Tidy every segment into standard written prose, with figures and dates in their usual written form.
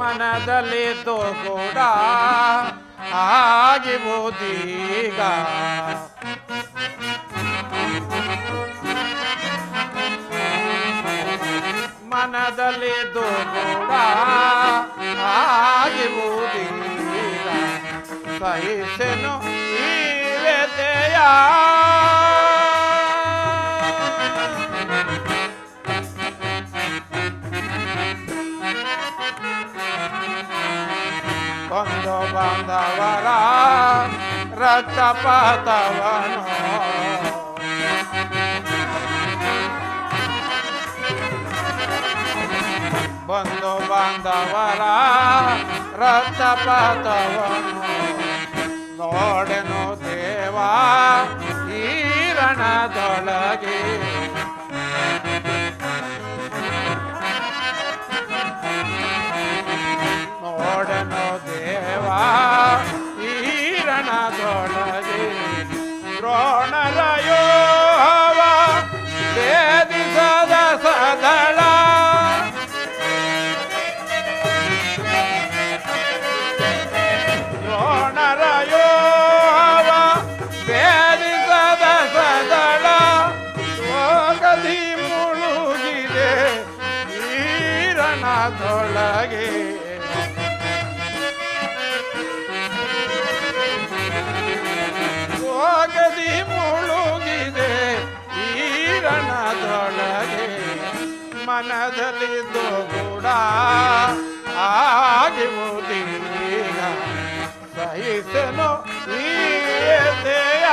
ಮನದಲ್ಲಿದ್ದು ಕೂಡ ಆಗಿರುವುದೀಗ. ಮನದಲ್ಲಿದ್ದು ಕೂಡ ಆಗಿರುವುದೀಗ. ಸಹಿಸೆನು ಈ ವ್ಯಥೆಯ ಕೊಂದು ಬಾಂಧವರ ರಕ್ತಪಾತವನು ಬಂಧು ಬಾಂಧವರ ರಕ್ತಪಾತವನು ನೋಡೆನು ದೇವ ಈ ರಣದೊಳಗೆ. ನೋಡೆನು ದೇವ ಈ ರಣದೊಳಗೆ. ದ್ರೋಣರ ಯೋವ ಭೇದಿಸದ ಸದಳ ದೊಳಗೆ. ಹೋಗದಿ ಮುಳುಗಿದೆ ಈರಣದೊಳಗೆ. ಮನದಲ್ಲಿದ್ದು ಕೂಡ ಆಗಿರುವುದೀಗ. ಸಹಿಸನು ಈ ವ್ಯಥೆಯ.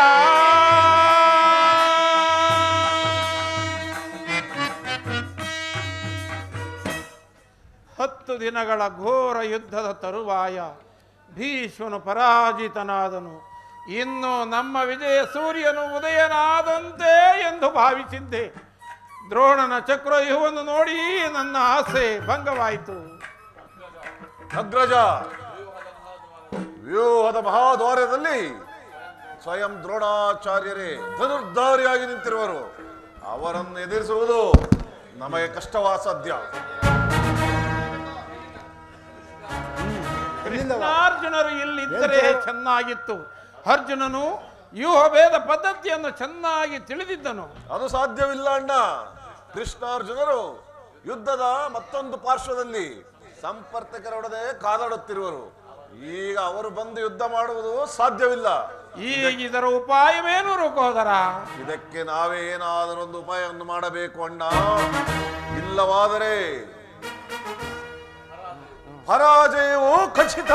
10 ದಿನಗಳ ಘೋರ ಯುದ್ಧದ ತರುವಾಯ ಭೀಷ್ಮನು ಪರಾಜಿತನಾದನು. ಇನ್ನು ನಮ್ಮ ವಿಜಯ ಸೂರ್ಯನು ಉದಯನಾದಂತೆ ಎಂದು ಭಾವಿಸಿದ್ದೆ. ದ್ರೋಣನ ಚಕ್ರವ್ಯೂಹವನ್ನು ನೋಡಿ ನನ್ನ ಆಸೆ ಭಂಗವಾಯಿತು. ಅಗ್ರಜ, ವ್ಯೂಹದ ಮಹಾದ್ವಾರದಲ್ಲಿ ಸ್ವಯಂ ದ್ರೋಣಾಚಾರ್ಯರೇ ಧನುರ್ಧಾರಿಯಾಗಿ ನಿಂತಿರುವರು. ಅವರನ್ನು ಎದುರಿಸುವುದು ನಮಗೆ ಕಷ್ಟವಾಸಾಧ್ಯ. ಕೃಷ್ಣಾರ್ಜುನರು ಇಲ್ಲಿದ್ದರೆ ಚೆನ್ನಾಗಿತ್ತು. ಅರ್ಜುನನು ವ್ಯೂಹಭೇದ ಪದ್ಧತಿಯನ್ನು ಚೆನ್ನಾಗಿ ತಿಳಿದಿದ್ದನು. ಅದು ಸಾಧ್ಯವಿಲ್ಲ ಅಣ್ಣ. ಕೃಷ್ಣಾರ್ಜುನರು ಯುದ್ಧದ ಮತ್ತೊಂದು ಪಾರ್ಶ್ವದಲ್ಲಿ ಸಂಪರ್ಕರೊಡನೆ ಕಾದಾಡುತ್ತಿರುವರು. ಈಗ ಅವರು ಬಂದು ಯುದ್ಧ ಮಾಡುವುದು ಸಾಧ್ಯವಿಲ್ಲ. ಈಗ ಇದರ ಉಪಾಯವೇನು ರುಕೋದರ? ಇದಕ್ಕೆ ನಾವೇ ಏನಾದರೂ ಒಂದು ಉಪಾಯವನ್ನು ಮಾಡಬೇಕು ಅಣ್ಣ. ಇಲ್ಲವಾದರೆ ಪರಾಜಯವು ಖಚಿತ.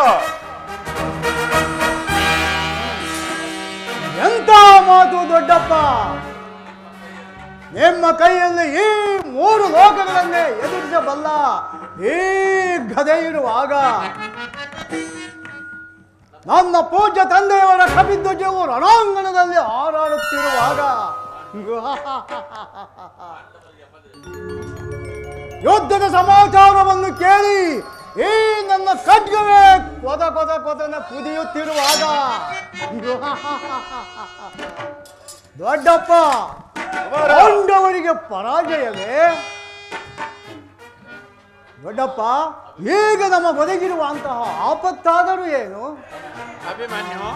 ಎಂತ ಮಾತು ದೊಡ್ಡಪ್ಪ! ನಿಮ್ಮ ಕೈಯಲ್ಲಿ ಈ 3 ಲೋಕಗಳನ್ನೇ ಎದುರಿಸಬಲ್ಲ ಈ ಗದೆ ಇರುವಾಗ, ನನ್ನ ಪೂಜ್ಯ ತಂದೆಯವರ ಕಪಿಧ್ವಜವು ರಣಾಂಗಣದಲ್ಲಿ ಹಾರಾಡುತ್ತಿರುವಾಗ, ಯುದ್ಧದ ಸಮಾಚಾರವನ್ನು ಕೇಳಿ ಈ ನನ್ನ ಖಡ್ಗವೇ ಕೊದ ಕೊದ ಕೊದನ ಕುದಿಯುತ್ತಿರುವಾಗ, ದೊಡ್ಡಪ್ಪ ಪಾಂಡವರಿಗೆ ಪರಾಜಯವೇ? ದೊಡ್ಡಪ್ಪ, ಈಗ ನಮ್ಮ ಬದುಕಿರುವಂತಹ ಆಪತ್ತಾದರೂ ಏನು? ಅಭಿಮನ್ಯು,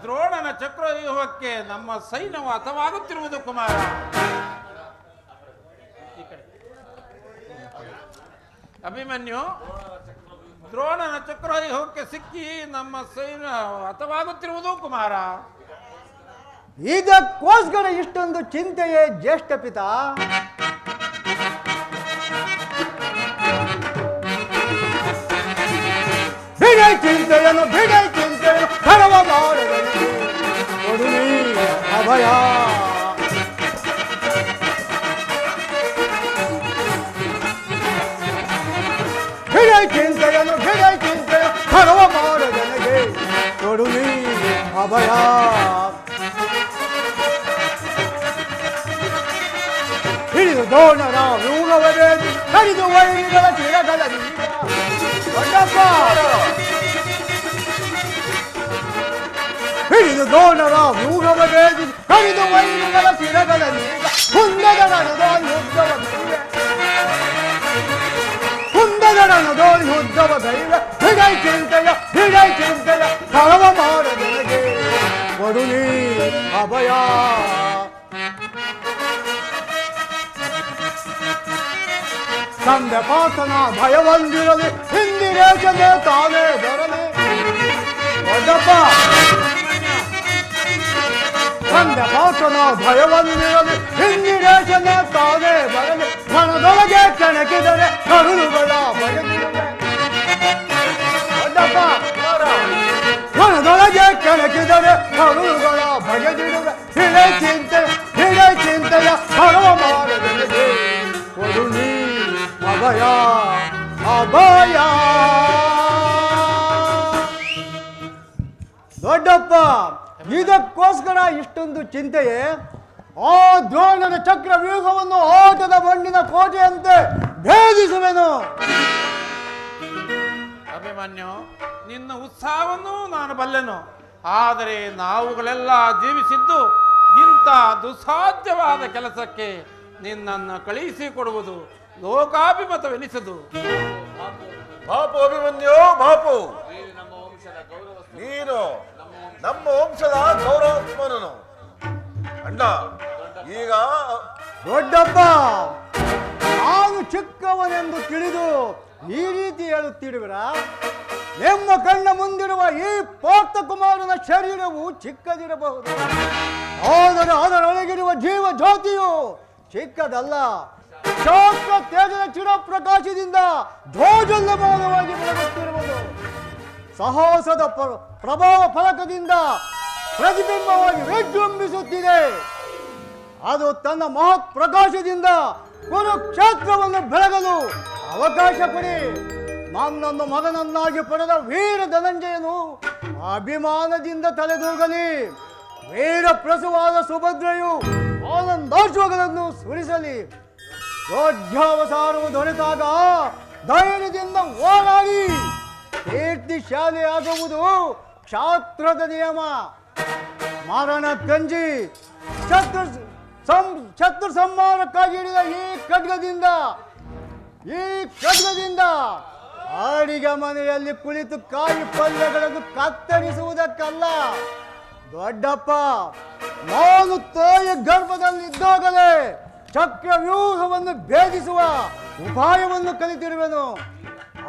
ದ್ರೋಣನ ಚಕ್ರವ್ಯೂಹಕ್ಕೆ ನಮ್ಮ ಸೈನ್ಯವು ಹತವಾಗುತ್ತಿರುವುದು ಕುಮಾರ. ಅಭಿಮನ್ಯು, ದ್ರೋಣನ ಚಕ್ರವ್ಯೂಹಕ್ಕೆ ಸಿಕ್ಕಿ ನಮ್ಮ ಸೈನ್ಯ ಹತವಾಗುತ್ತಿರುವುದು ಕುಮಾರ. ಇದಕ್ಕೋಸ್ಕರ ಇಷ್ಟೊಂದು ಚಿಂತೆಯೇ ಜ್ಯೇಷ್ಠ ಪಿತಾ? ಬಿಡೈ ಚಿಂತೆಯನ್ನು ಕರವ ಮಾಡಬೇಕು ಅಭಯ. ಬಿಡೈ ಚಿಂತೆಯನ್ನು ಕರವ ಮಾಡದನಿಗೆ ಕೊಡು ನೀ ಅಭಯ. ಹಿಡಿದು ದ್ರೋಣರ ವ್ಯೂಹವೇ ಕಡಿದು ವೈರಿಗಳ ಚಿರಗಳ ಹಿಡಿದು ದ್ರೋಣರ ವ್ಯೂಹವೇ ಕಡಿದು ವೈರಿಗಳ ಚಿರಗಳ ಕುಂದದ ನಡೆದ ಯುದ್ಧವನ್ನು ಕುಂದದ ರಣದೋಳಿ ಉದ್ದವ ದೈವ ಹಿಡೈ ಚಿಂತೆಯ ಕಳವ ಮಾಡ ನನಗೆ ಕೊಡು ನೀ ಅಭಯ. ತಂದೆ ಪಾತನ ಭಯವೊಂದಿರಲಿ ಹಿಂದಿರೇಶನೆ ತಾನೇ ಬರಲಿ. ದೊಡ್ಡಪ್ಪ ತಂದೆ ಪಾತನ ಭಯವೊಂದಿರಲಿ ಹಿಂದಿರೇಶನೆ ತಾನೇ ಬರಲಿ. ಮನದೊಳಗೆ ಕೆಣಕಿದರೆ ಕರುಳುಗಳ ಬಗೆದಿರುವೆ. ದೊಡ್ಡಪ್ಪ ಮನದೊಳಗೆ ಕೆಣಕಿದರೆ ಕರುಳುಗಳ ಬಗೆದಿರುವೆ. ಹಿಡೈ ಚಿಂತೆಯ ಕಳವ ಮಾಡದೆನಗೆ ಕೊಡು ನೀ ಅಭಯ. ದೊಡ್ಡಪ್ಪ ಇದಕ್ಕೋಸ್ಕರ ಇಷ್ಟೊಂದು ಚಿಂತೆಯೇ? ಆ ದ್ರೋಣನ ಚಕ್ರ ವ್ಯೂಹವನ್ನು ಆಟದ ಮಣ್ಣಿನ ಕೋಟೆಯಂತೆ ಭೇದಿಸುವೆನು. ಅಭಿಮನ್ಯು, ನಿನ್ನ ಉತ್ಸಾಹವನ್ನು ನಾನು ಬಲ್ಲೆನು. ಆದರೆ ನಾವುಗಳೆಲ್ಲ ಜೀವಿಸಿದ್ದು ಇಂಥ ದುಸ್ಸಾಧ್ಯವಾದ ಕೆಲಸಕ್ಕೆ ನಿನ್ನನ್ನು ಕಳುಹಿಸಿಕೊಡುವುದು ಲೋಕಾಭಿಮತವೆನಿಸದು. ಬಾಪು ಅಭಿಮನ್ಯು, ಬಾಪು, ನೀನು ನಮ್ಮ ವಂಶದ ಗೌರವಾತ್ಮನನು. ಅಣ್ಣ, ಈಗ ದೊಡ್ಡಪ್ಪ ನಾನು ಚಿಕ್ಕವನೆಂದು ತಿಳಿದು ಈ ರೀತಿ ಹೇಳುತ್ತಿರುವಿರ? ನಿಮ್ಮ ಕಣ್ಣ ಮುಂದಿರುವ ಈ ಪಾರ್ಥ ಕುಮಾರನ ಶರೀರವು ಚಿಕ್ಕದಿರಬಹುದು, ಆದರೆ ಅದರೊಳಗಿರುವ ಜೀವ ಜ್ಯೋತಿಯು ಚಿಕ್ಕದಲ್ಲ. ಶಾಸ್ತ್ರ ತೇಜದ ಚಿರ ಪ್ರಕಾಶದಿಂದ ಧ್ವಜಲ್ಲಮಾನವಾಗಿ ಬೆಳಗುತ್ತಿರುವುದು. ಸಾಹಸದ ಪ್ರಭಾವ ಫಲಕದಿಂದ ಪ್ರತಿಬಿಂಬವಾಗಿ ವಿಜೃಂಭಿಸುತ್ತಿದೆ. ಅದು ತನ್ನ ಮಹತ್ ಪ್ರಕಾಶದಿಂದ ಕುರುಕ್ಷೇತ್ರವನ್ನು ಬೆಳಗಲು ಅವಕಾಶ ಕೊಡಿ. ನನ್ನನ್ನು ಮಗನನ್ನಾಗಿ ಪಡೆದ ವೀರ ಧನಂಜಯನು ಅಭಿಮಾನದಿಂದ ತಲೆದೂಗಲಿ. ವೀರ ಪ್ರಸವಾದ ಸುಭದ್ರೆಯು ಆನಂದಾಶ್ವಗಳನ್ನು ಸುರಿಸಲಿ. ದೊಡ್ಡಾವಸಾರವು ದೊರೆತಾಗ ಧೈರ್ಯದಿಂದ ಹೋರಾಡಿ ಕೀರ್ತಿಶಾಲಿಯಾಗುವುದು ಕ್ಷಾತ್ರದ ನಿಯಮ. ಮರಣ ಕಂಜಿ ಶತ್ರು ಸಂಹಾರಕ್ಕಾಗಿ ಹಿಡಿದ ಈ ಖಡ್ಗದಿಂದ ಅಡಿಗೆ ಮನೆಯಲ್ಲಿ ಕುಳಿತು ಕಾಯಿ ಪಲ್ಯಗಳನ್ನು ಕತ್ತರಿಸುವುದಕ್ಕಲ್ಲ. ದೊಡ್ಡಪ್ಪ, ನಾನು ತಾಯಿಯ ಗರ್ಭದಲ್ಲಿದ್ದಾಗಲೇ ಚಕ್ರವ್ಯೂಹವನ್ನು ಭೇದಿಸುವ ಉಪಾಯವನ್ನು ಕಲಿತಿರುವೆನು.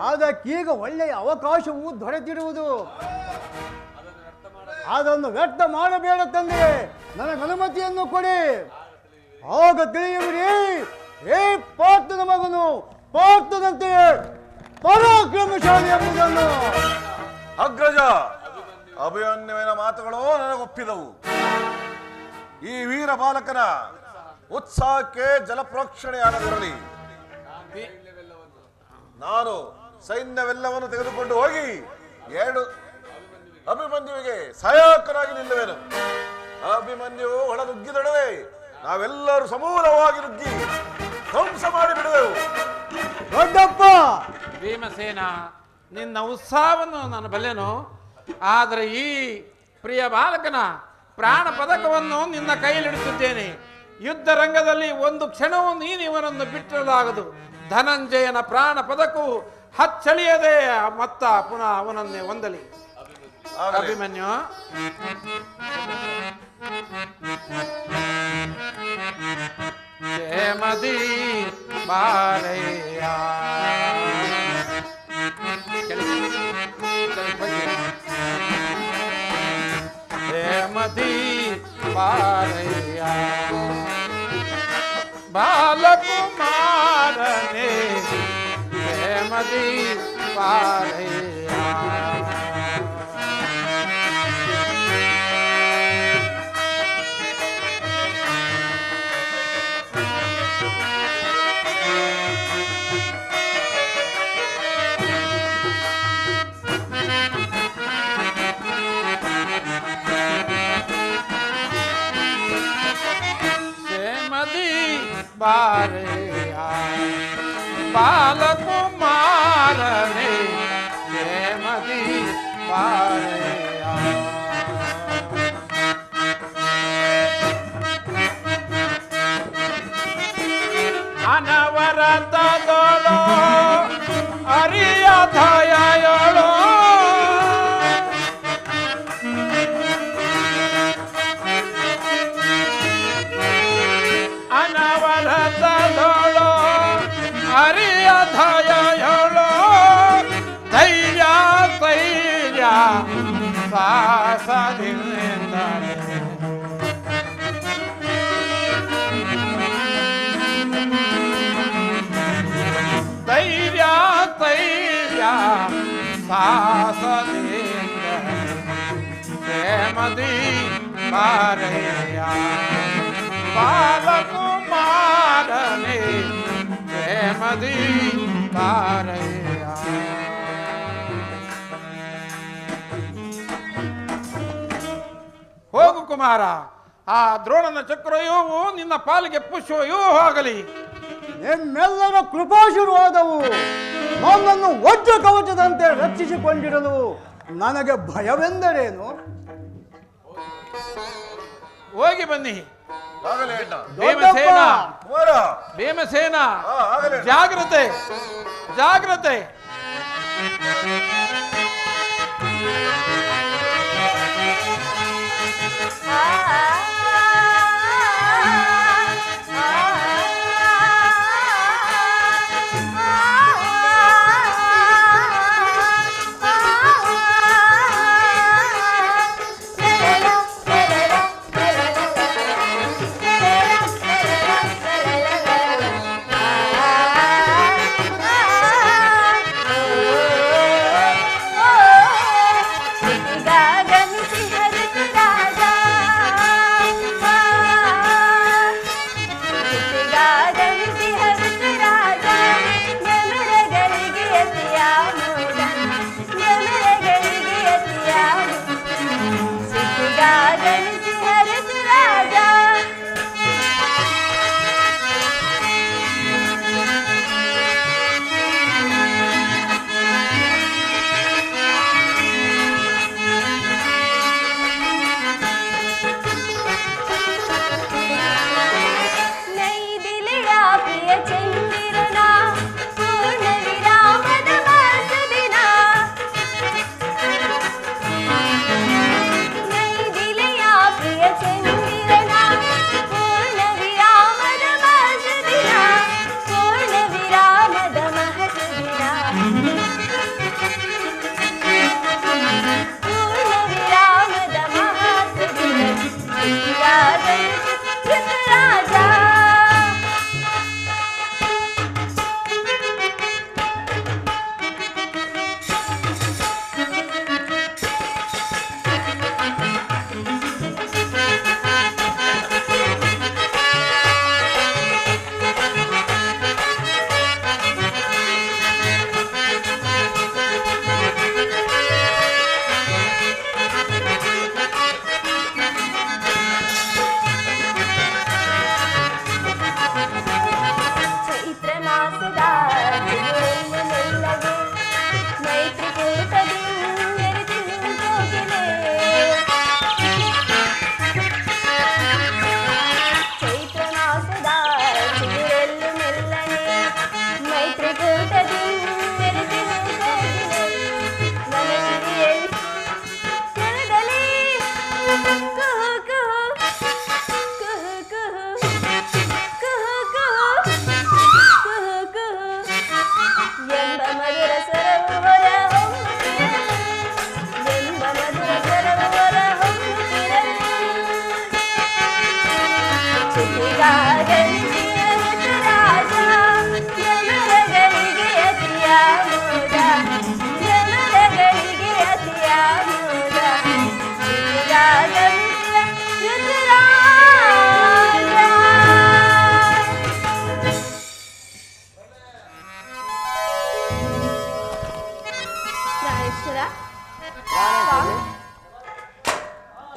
ಅದಕ್ಕೀಗ ಒಳ್ಳೆಯ ಅವಕಾಶವು ದೊರೆತಿರುವುದು. ಅದನ್ನು ವ್ಯರ್ಥ ಮಾಡಬೇಡ ತಂದೆ, ನನಗೆ ಅನುಮತಿಯನ್ನು ಕೊಡಿ. ಆಗ ತಿಳಿಯುವಿರಿ ಈ ಪಾರ್ಥನ ಮಗನು ಪಾರ್ಥನಂತೆಯೇ ಪರಾಕ್ರಮಶಾಲಿ ಎಂಬುದನ್ನು. ಅಗ್ರಜ, ಅಭಿಮನ್ಯುವಿನ ಮಾತುಗಳು ನನಗೊಪ್ಪಿದವು. ಈ ವೀರ ಬಾಲಕನ ಉತ್ಸಾಹಕ್ಕೆ ಜಲಪ್ರೋಕ್ಷಣೆಯಾಗದಿರಲಿ. ನಾನು ಸೈನ್ಯವೆಲ್ಲವನ್ನು ತೆಗೆದುಕೊಂಡು ಹೋಗಿ ಅಭಿಮನ್ಯುವಿಗೆ ಸಹಾಯಕನಾಗಿ ನಿಲ್ಲುವೆನು. ಅಭಿಮನ್ಯು ಒಳ ನುಗ್ಗಿದೊಡವೆ ನಾವೆಲ್ಲರೂ ಸಮೂಲವಾಗಿ ನುಗ್ಗಿ ಧ್ವಂಸ ಮಾಡಿ ಬಿಡುವೆವು. ದೊಡ್ಡಪ್ಪ ಭೀಮಸೇನ, ನಿನ್ನ ಉತ್ಸಾಹವನ್ನು ನಾನು ಬಲ್ಲೆನು. ಆದರೆ ಈ ಪ್ರಿಯ ಬಾಲಕನ ಪ್ರಾಣ ಪದಕವನ್ನು ನಿನ್ನ ಕೈಯಲ್ಲಿಡುತ್ತಿದ್ದೇನೆ. ಯುದ್ಧ ರಂಗದಲ್ಲಿ ಒಂದು ಕ್ಷಣವೂ ನೀನು ಇವನನ್ನು ಬಿಟ್ಟಿರಲಾಗದು. ಧನಂಜಯನ ಪ್ರಾಣ ಪದಕವು ಹಚ್ಚಳಿಯದೆ ಮತ್ತ ಪುನಃ ಅವನನ್ನೇ ಹೊಂದಲಿ. ಅಭಿಮನ್ಯು, ಜಯಮದಿ ಬಾರಯ್ಯ. ಜಯಮದಿ ಬಾರಯ್ಯ ಬಾಲಕುಮಾರನೇ, ಜಯಮದಿ ಬಾರಯ್ಯ. ಬಾರಯ್ಯ ಬಾಲಕುಮಾರನೇ, ಜಯಮದಿ ಬಾರಯ್ಯ. ಅನವರತದೊಳು ಹರಿಯ ದಯೆಯೊಳು ಅನವರತದೊಳು ಹರಿಯ ದಯೆಯೊಳು ಧೈರ್ಯ ಧೈರ್ಯ ಸಾಹಸದಿಂದಲೇ ಧೈರ್ಯ ಧೈರ್ಯ ಸಾಹಸದಿಂದ ಕ್ಷೇಮದಿ ಬಾರಯ್ಯ ಬಾಲಕುಮಾರನೇ ಕ್ಷೇಮದಿ ಬಾರಯ್ಯ. ಹೋಗು ಕುಮಾರ, ಆ ದ್ರೋಣನ ಚಕ್ರವ್ಯೂಹವು ನಿನ್ನ ಪಾಲಿಗೆ ಪುಷ್ಪವ್ಯೂಹ ಆಗಲಿ. ನಿಮ್ಮೆಲ್ಲರ ಕೃಪಾಶೀರ್ವಾದವು ನನ್ನನ್ನು ವಜ್ರ ಕವಚದಂತೆ ರಕ್ಷಿಸಿಕೊಂಡಿರಲು ನನಗೆ ಭಯವೆಂದರೇನು? ಹೋಗಿ ಬನ್ನಿ. ಆಗಲೇ ಅಣ್ಣ. ಭೀಮಸೇನ ಕುಮಾರ. ಭೀಮಸೇನ ಆಗಲೇ. ಜಾಗ್ರತೆ ಜಾಗ್ರತೆ.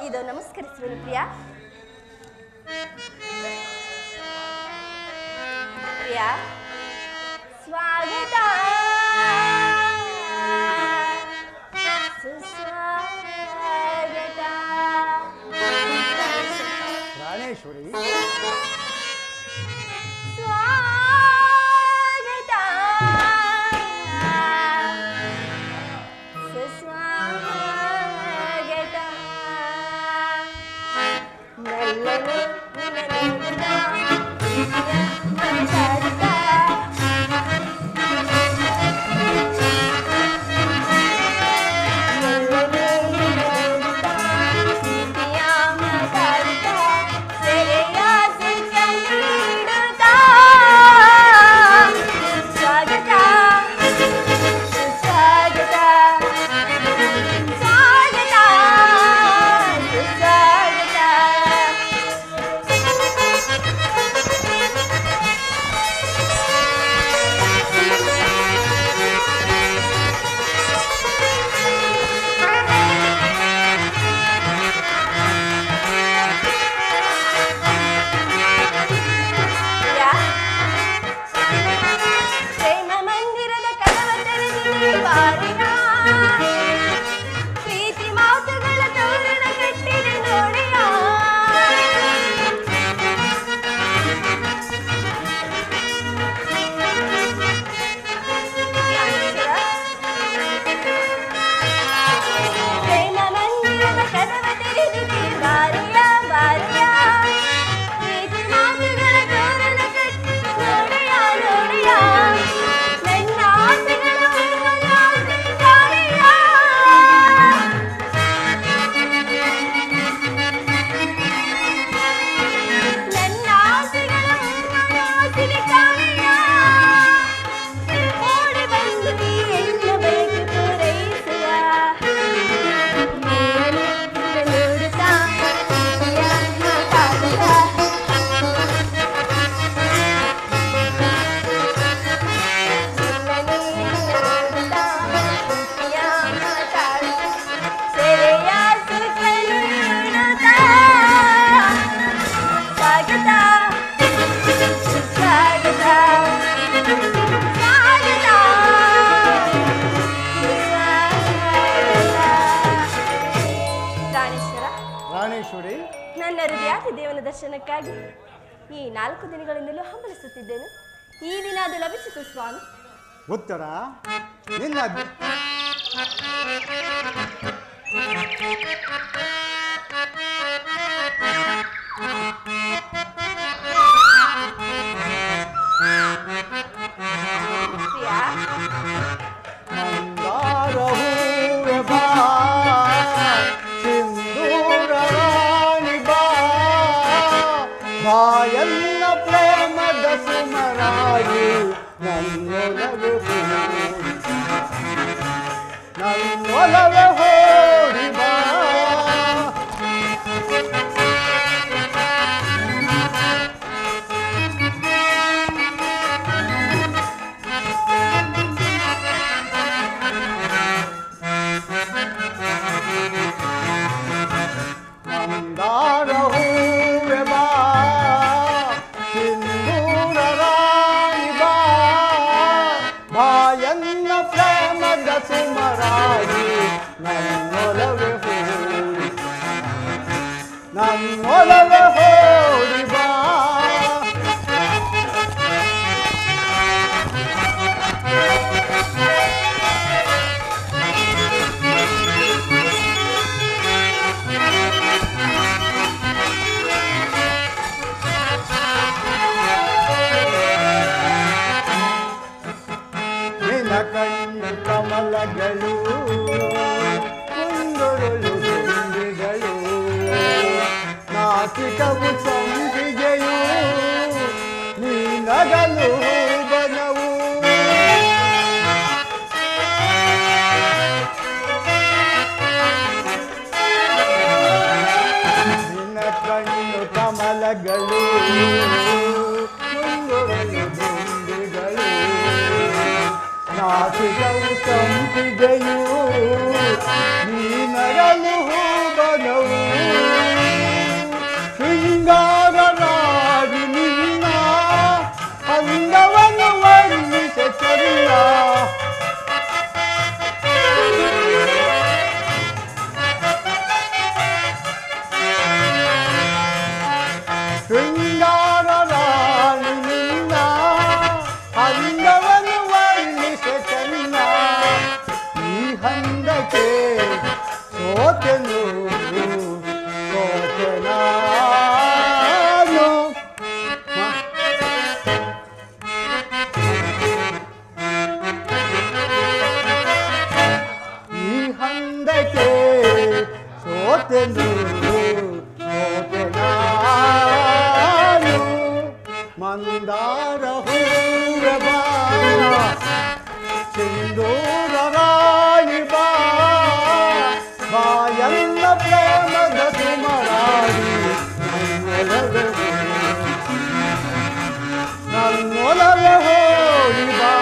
ಇದು ನಮಸ್ಕರಿಸುವೆನು ಪ್ರಿಯ. ಪ್ರಿಯ ಸ್ವಾಗತ ಸುಸ್ವಾಗತ. ಪ್ರಾಣೇಶ್ವರಿ ಸ್ವಾಗತ ಹೃದಯಾತಿ ದೇವನ ದರ್ಶನಕ್ಕಾಗಿ ಈ 4 ದಿನಗಳಿಂದಲೂ ಹಂಬಲಿಸುತ್ತಿದ್ದೇನೆ. ಈ ದಿನ ಅದು ಲಭಿಸಿತು ಸ್ವಾಮಿ. ಉತ್ತರ ನಿನ್ನ ಪ್ರಿಯಾ, ಮಂದಾರಹೂವೆ ಬಾ, ಸಿಂಧೂರ ರಾಣಿ ಬಾ, ಬಾಯನ್ನ ಪ್ರೇಮದ ಸುಮರಾಗಿ ನನ್ನೊಲವೆ ಹೋಡಿ ಬಾ. ಮಂದಾರ ಹೂವೆ ಬಾ, ಸಿಂಧೂರ ರಾಣಿ ಬಾ, ಬಾಯನ್ನ ಪ್ರೇಮದ ಸುಮರಾಗಿ ನನ್ನೊಲವೆ ಹೋಡಿ ಬಾ. ನಿನ್ನ ಕಣ್ಣು ಕಮಲಗಳು, ಕುಂದೊರಳು ದುಂಬಿಗಳು, ನಾಸಿಕವು ಸಂಪಿಗೆಯು, ನೀ ನಗಲು ಬನವು. ನಿನ್ನ ಕಣ್ಣು ಕಮಲಗಳು, ಕುಂದೊರಳು ದುಂಬಿಗಳು, ನಾಸಿಕವು ಸಂಪಿಗೆಯು, ನೀ ನಗಲು ಬನವು. ಶೃಂಗಾರರಾಗಿ ನಿನ್ನ ಅಂದವನ್ನು ವರ್ಣಿಸ ಚರಿಯ, ಶೃಂಗಾರರಾಗಿ ನಿನ್ನ ಅಂದವನ್ನು ವರ್ಣಿಸ ಚರಿಯ. ಈ ಹಂದಕ್ಕೆ ಸೋತೆನು ಸೋತೆನಾನು. ಈ ಹಂದಕ್ಕೆ ಸೋತೆನು ಸೋತೆನಾನು. ಮಂದಾರ ಹೂವೆ ಬಾ, ಸಿಂಧೂರ ರಾಣಿ ಬಾ, ಬಾಯನ್ನ ಪ್ರೇಮದ ಸುಮರಾಗಿ ನನ್ನೊಲವೆ ಹೋಡಿ ಬಾ.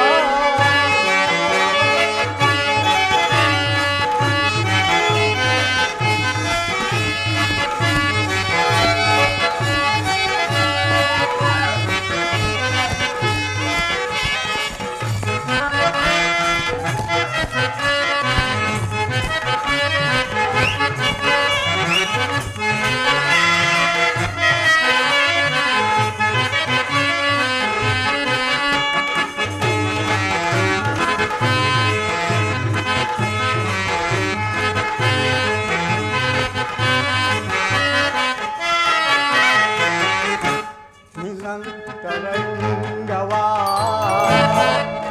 ನಿನ್ನಂತರಂಗವಾ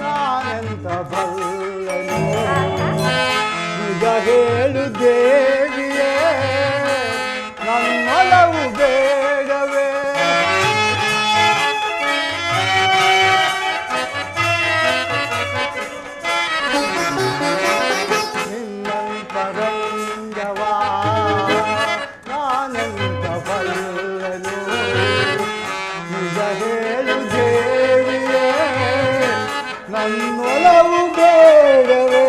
ನಾನೆಂತ ಬಲ್ಲನು, ನಿಜ ಹೇಳು ದೇವಿಯೇ ನನ್ನೊಲವು ಬೇಡವೇ. ನಿನ್ನಂತರಂಗವಾ ನಾನೆಂತ ಬಲ್ಲನು, ನಿಜ ಹೇಳು ದೇವಿಯೇ ನನ್ನೊಲವು ಬೇಡವೇ.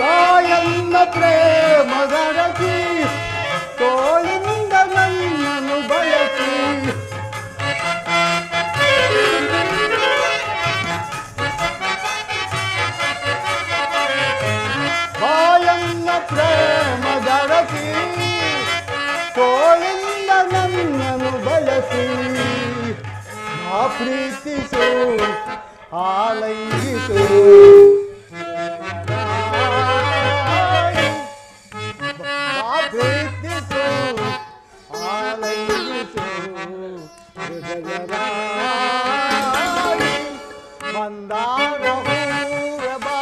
ತಾಯನ್ನ ಪ್ರೇಮದರಸಿ ತೋಳಿಂದ ನನ್ನನ್ನು ಬಯಸಿ, ಬಾಯನ್ನ ಪ್ರೇಮದರಸಿ ತೋಳಿಂದ ಪ್ರೀತಿಸು ಆಲೈಸು ಪ್ರೀತಿಸು ಆಲೈಸು ಹೃದಯರಾಯಿ ಮಂದಾರ ಹೂವ ಬಾ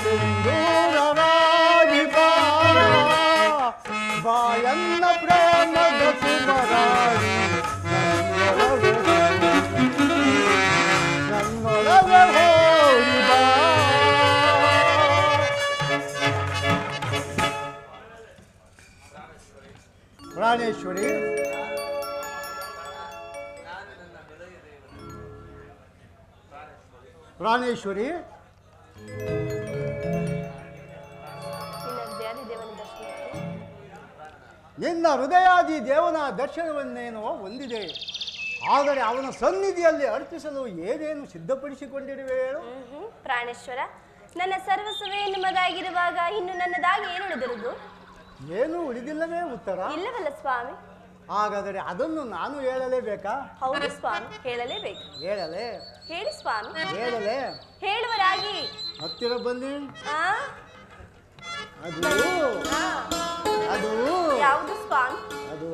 ಸಿಂಧೂರರಾಗಿ ಬಾ ಬಾಯನ್ನ ಪ್ರೇಮದ ಸುಮರಾಗಿ ನನ್ನೊಳಗೆ ಹೋಗಿ ಬಾ. ಪ್ರಾಣೇಶ್ವರಿ ಪ್ರಾಣೇಶ್ವರಿ ನಿನ್ನ ಹೃದಯಾದಿ ದೇವನ ದರ್ಶನಕ್ಕೆ ನಿನ್ನ ಹೃದಯಾದಿ ದೇವನ ದರ್ಶನವನ್ನೇನೋ ಹೊಂದಿದೆ. ಆದರೆ ಅವನ ಸನ್ನಿಧಿಯಲ್ಲಿ ಅರ್ಪಿಸಲು ಏನೇನು ಸಿದ್ಧಪಡಿಸಿಕೊಂಡಿರುವೆ ಹೇಳು. ಪ್ರಾಣೇಶ್ವರ, ನನ್ನ ಸರ್ವಸ್ವವೇ ನಿಮ್ಮದಾಗಿರುವಾಗ ಇನ್ನು ನನ್ನದಾಗಿ ಏನು ಉಳಿದಿರುವುದು? ಏನೂ ಉಳಿದಿಲ್ಲವೇ ಉತ್ತರ? ಇಲ್ಲವಲ್ಲ ಸ್ವಾಮಿ. ಹಾಗಾದರೆ ಅದನ್ನು ನಾನು ಹೇಳಲೇಬೇಕಾ? ಹೌದು ಸ್ವಾಮಿ, ಹೇಳಲೇಬೇಕು. ಹೇಳಲೇ ಹೇಳಿ ಸ್ವಾಮಿ. ಹೇಳಲೇ ಹೇಳುವರಾಗಿ. ಹತ್ತಿರ ಬಂದಿ. ಆ? ಅದು ಆ. ಅದು ಯಾವುದು ಸ್ವಾಮಿ? ಅದು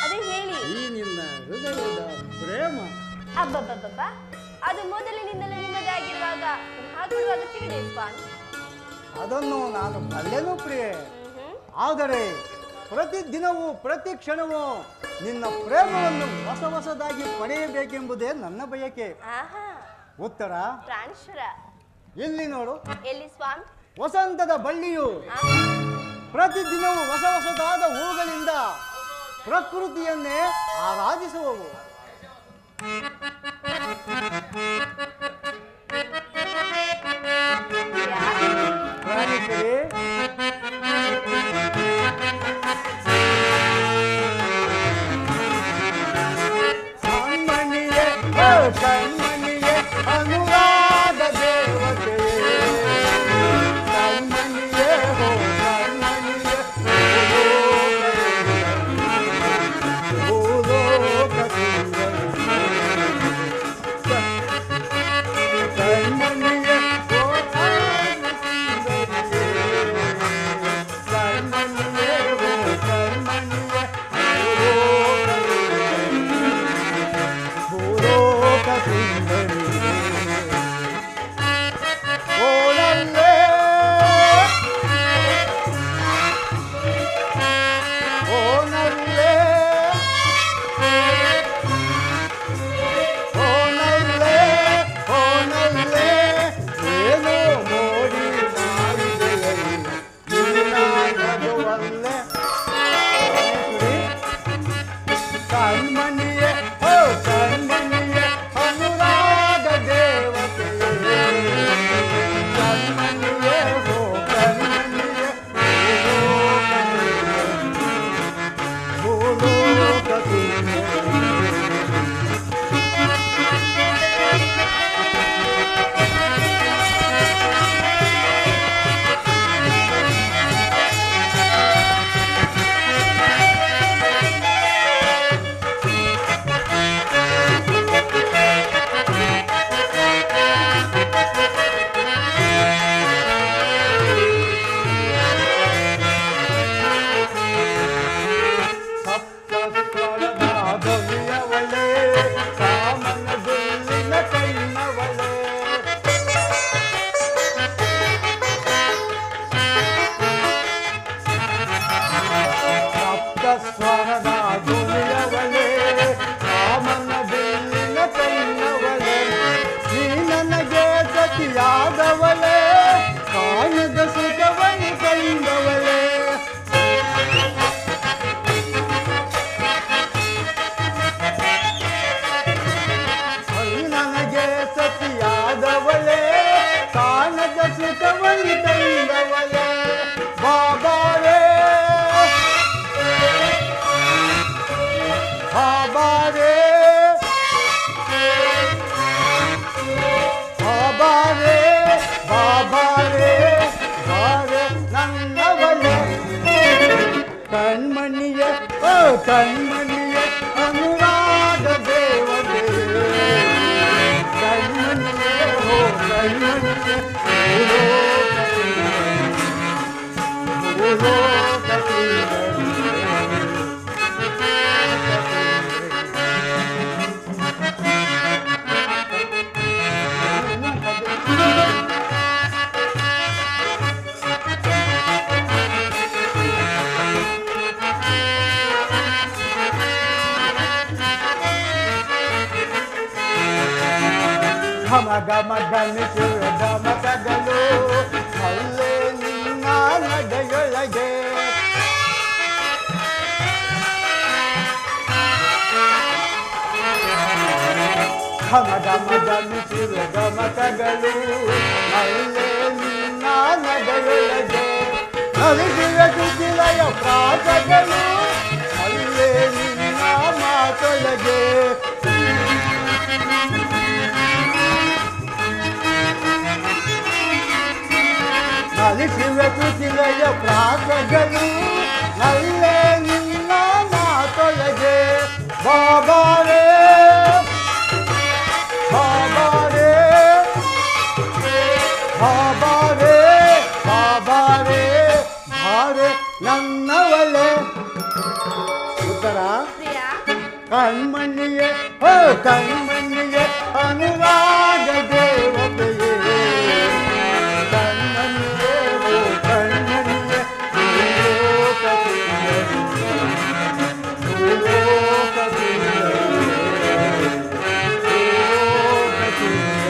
ಅದೇ ಹೇಳಿ. ಈ ನಿನ್ನ ಹೃದಯದ ಪ್ರೇಮ. ಅಬ್ಬಬ್ಬಬ್ಬ, ಅದು ಮೊದಲಿನಿಂದಲೂ ನಿಮ್ಮದಾಗಿರುವಾಗ ಹಾಕುವ ಅಗತ್ಯವಿದೆ ಸ್ವಾಮಿ. ಅದನ್ನು ನಾನು ಬಲ್ಲೆನು ಪ್ರಿಯೆ. ಆದರೆ ಪ್ರತಿದಿನವೂ ಪ್ರತಿ ಕ್ಷಣವೂ ನಿನ್ನ ಪ್ರೇಮವನ್ನು ಹೊಸ ಹೊಸದಾಗಿ ಪಡೆಯಬೇಕೆಂಬುದೇ ನನ್ನ ಬಯಕೆ. ಆಹಾ. ಉತ್ತರ ಪ್ರಾಣೇಶ್ವರ, ಇಲ್ಲಿ ನೋಡು. ಎಲ್ಲಿ ಸ್ವಾಮಿ? ವಸಂತದ ಬಳ್ಳಿಯು ಪ್ರತಿದಿನವೂ ಹೊಸ ಹೊಸದಾದ ಹೂಗಳಿಂದ ಪ್ರಕೃತಿಯನ್ನೇ ಆರಾಧಿಸುವವು. ಪ್ರಾಣೇಶ್ವರಿ, ಕಣ್ಮಣಿಯೇ ಕಣ್ಮಣಿಯೇ ಅನುರಾಗ ದೇವತೆ, ಕಣ್ಮಣಿಯೇ ಹೋ ಕಣ್ಮಣಿಯೇ ಭೂಲೋಕ ಕಣ್ಮಣಿಯೇ ಹೋ ಕಣ್ಮಣಿಯೇ ಹೋ ಕಣ್ಮಣಿಯೇ ಭೂಲೋಕ ಸುಂದರಿ ಓನಲ್ಲೇ ಓನಲ್ಲೇ ಓನಲ್ಲೇ ಓನಲ್ಲೇ ಏನೋ ಮೋಡಿ ಮಾಡಿದೆಯಲ್ಲ ನೀನಾಗದುವಲ್ಲೇ. ಕಣ್ಮಣಿಯೇ ಓ ಕಣ್ಮಣಿಯೇ ಅನುರಾಗ ದೇವತೆಯೇ, ಕಣ್ಮಣಿಯೇ ಓ ಕಣ್ಮಣಿಯೇ ಭೂಲೋಕ ಸುಂದರಿ. ಸಪ್ತಸ್ವರದ ಧ್ವನಿಯವಳೆ, ಕಾಮನ ಬಿಲ್ಲಿನ ಕೈನವಳೆ. ಸಪ್ತಸ್ವರದ ಧ್ವನಿಯವಳೆ, ಕಾಮನ ಬಿಲ್ಲಿನ ಕೈನವಳೆ. ನೀ ನನಗೆ ಸತಿಯಾದವಳೆ, ಕಾಣದ ಸುಖವನಿ ಕಂಡವಳೆ. ನನಗೆ ಸತಿಯಾದವಳೆ, ಕಾಣದ ಸುಖವನಿ ತಂದವಳೆ. ಬಾಬಾರೇ ಬಾಬಾರೇ ಬಾಬಾರೇ ಬಾಬಾರೇ ಬಾರೆ ನನ್ನವಳೆ. ಕಣ್ಮಣಿಯೇ ಓ ಕಣ್ಮಣಿಯೇ ಅನುರಾಗ ದೇವ ಘಮ ಘಮ ಘಮಿಸುವ ಗಮಕಗಳು ಅಲ್ಲೇ ನಿನ್ನ ನಡೆಯೊಳಗೆ ಘಮ ಘಮ ಘಮಿಸುವ ಗಮಕಗಳು ಅಲ್ಲೇ ನಿನ್ನ ನಡೆಯೊಳಗೆ ನಲಿಸುವ ಕುಟಿಲಯ ಪ್ರಾಸಗಳು ಅಲ್ಲೇ ನಿನ್ನ ಮಾತೊಳಗೆ ನಲಿಸುವ ಕುಟಿಲಯ ಪ್ರಾಸಗಳು ಅಲ್ಲೇ ನಿನ್ನ ಮಾತೊಳಗೆ ಬಾಬಾರೇ ಬಾಬಾರೇ ಬಾಬಾರೇ ಬಾಬಾರೇ ಬಾರೆ ನನ್ನವಳೆ ಉತ್ತರ ಪ್ರಿಯಾ ಕಣ್ಮಣ್ಣಿಗೆ ಓ ಕಣ್ಮಣ್ಣಿಗೆ ಅನುರಾಗ ದೇವತೆಯೇ ಕಣ್ಮಣ್ಣಿಗೆ ಓ ಕಣ್ಮಣ್ಣಿಗೆ ಭೂಲೋಕ ಸುಂದರಿ, ಭೂಲೋಕ ಸುಂದರಿ, ಭೂಲೋಕ ಸುಂದರಿ.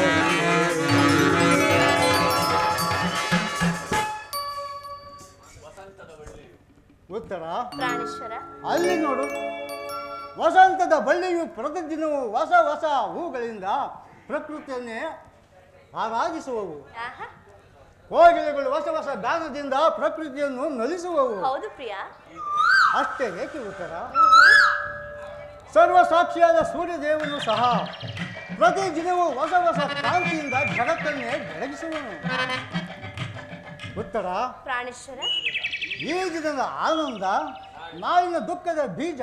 ಉತ್ತರ ಪ್ರಾಣೇಶ್ವರ ಅಲ್ಲಿ ನೋಡು ವಸಂತದ ಬಳ್ಳಿಯು ಪ್ರತಿದಿನವೂ ಹೊಸ ಹೊಸ ಹೂಗಳಿಂದ ಪ್ರಕೃತಿಯನ್ನೇ ಆರಾಧಿಸುವವು. ಆಹಾ, ಕೋಗಿಲೆಗಳು ಹೊಸ ಹೊಸ ಗಾನದಿಂದ ಪ್ರಕೃತಿಯನ್ನು ನಲಿಸುವವು. ಹೌದು ಪ್ರಿಯಾ. ಅಷ್ಟೇ ಏಕೆ ಉತ್ತರ ಸರ್ವಸಾಕ್ಷಿಯಾದ ಸೂರ್ಯದೇವನು ಸಹ ಪ್ರತಿದಿನವೂ ಹೊಸ ಹೊಸ ಕ್ರಾಂತಿಯಿಂದ ಜಗತ್ತನ್ನೇ ಬೆಳಗಿಸುವನು. ಉತ್ತರ ಪ್ರಾಣೇಶ್ವರ ಈ ದಿನದ ಆನಂದ ನಾಳಿನ ದುಃಖದ ಬೀಜ,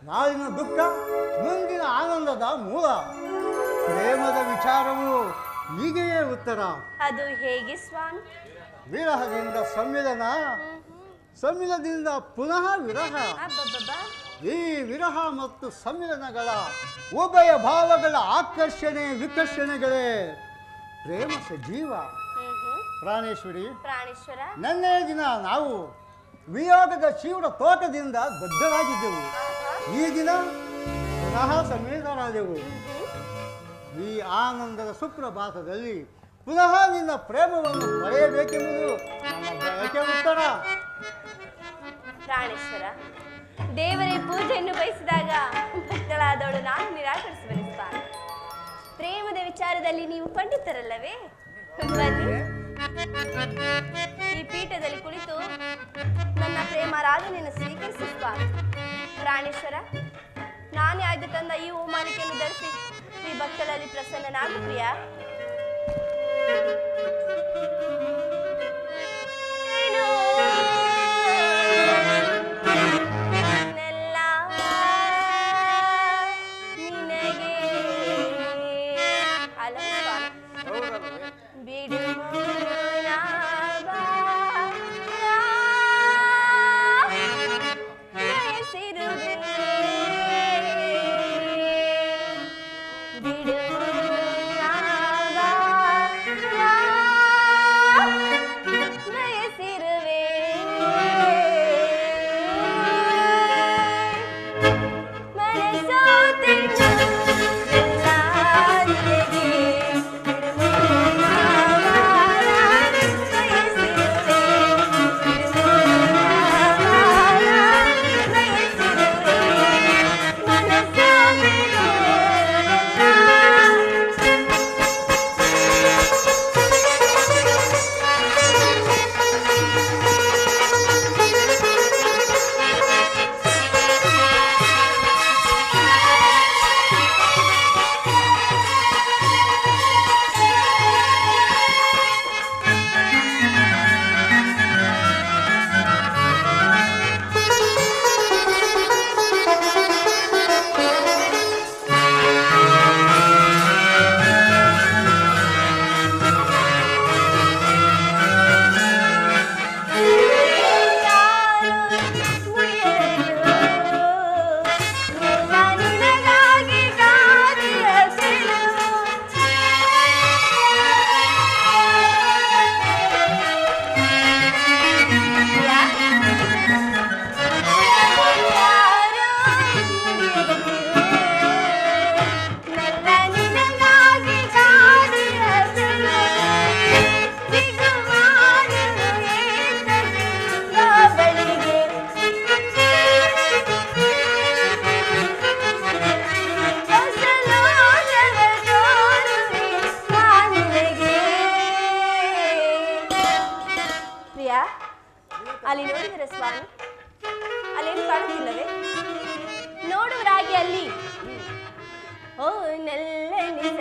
ನಾಳಿನ ದುಃಖ ಮುಂದಿನ ಆನಂದದ ಮೂಲ. ಪ್ರೇಮದ ವಿಚಾರವು ಹೀಗೆಯೇ ಉತ್ತರ. ಅದು ಹೇಗೆ ಸ್ವಾಮಿ? ವಿರಹದಿಂದ ಸಂಮಿಲನ, ಸಂಮಿಲನದಿಂದ ಪುನಃ ವಿರಹ. ಅಬ್ಬಬ್ಬಬ್ಬಾ. ಈ ವಿರಹ ಮತ್ತು ಸಂಮಿಲನಗಳ ಉಭಯ ಭಾವಗಳ ಆಕರ್ಷಣೆ ವಿಕರ್ಷಣೆಗಳೇ ಪ್ರೇಮ ಸಜೀವ. ಪ್ರಾಣೇಶ್ವರಿ, ಪ್ರಾಣೇಶ್ವರ ನೆನ್ನೆ ದಿನ ನಾವು ವಿಯೋಗದ ತೀವ್ರ ತೋಟದಿಂದ ಬದ್ಧರಾಗಿದ್ದೆವು. ಈ ದಿನ ಪುನಃ ಸಮ್ಮಿಲನರಾದೆವು. ಈ ಆನಂದದ ಸುಪ್ರಭಾತದಲ್ಲಿ ಪುನಃ ನಿನ್ನ ಪ್ರೇಮವನ್ನು ಪಡೆಯಬೇಕೆಂಬುದು ನನ್ನ ಬಯಕೆ. ಉತ್ತರ ಪ್ರಾಣೇಶ್ವರ ದೇವರೇ ಪೂಜೆಯನ್ನು ಬಯಸಿದಾಗ ಭಕ್ತಳಾದವಳು ನಾನು ನಿರಾಕರಿಸುವೆನು ಸ್ವಾಮಿ. ಪ್ರೇಮದ ವಿಚಾರದಲ್ಲಿ ನೀವು ಪಂಡಿತರಲ್ಲವೇ? ಬನ್ನಿ, ಈ ಪೀಠದಲ್ಲಿ ಕುಳಿತು ನನ್ನ ಪ್ರೇಮಾರಾಧನೆಯನ್ನು ಸ್ವೀಕರಿಸಿ ಸ್ವಾಮಿ. ಪ್ರಾಣೇಶ್ವರ, ನಾನೇ ಆಯ್ದು ತಂದ ಈ ಹೂಮಾಲಿಕೆಯನ್ನು ಧರಿಸಿ ಈ ಭಕ್ತಳಲ್ಲಿ ಪ್ರಸನ್ನನಾಗು ಪ್ರಿಯ.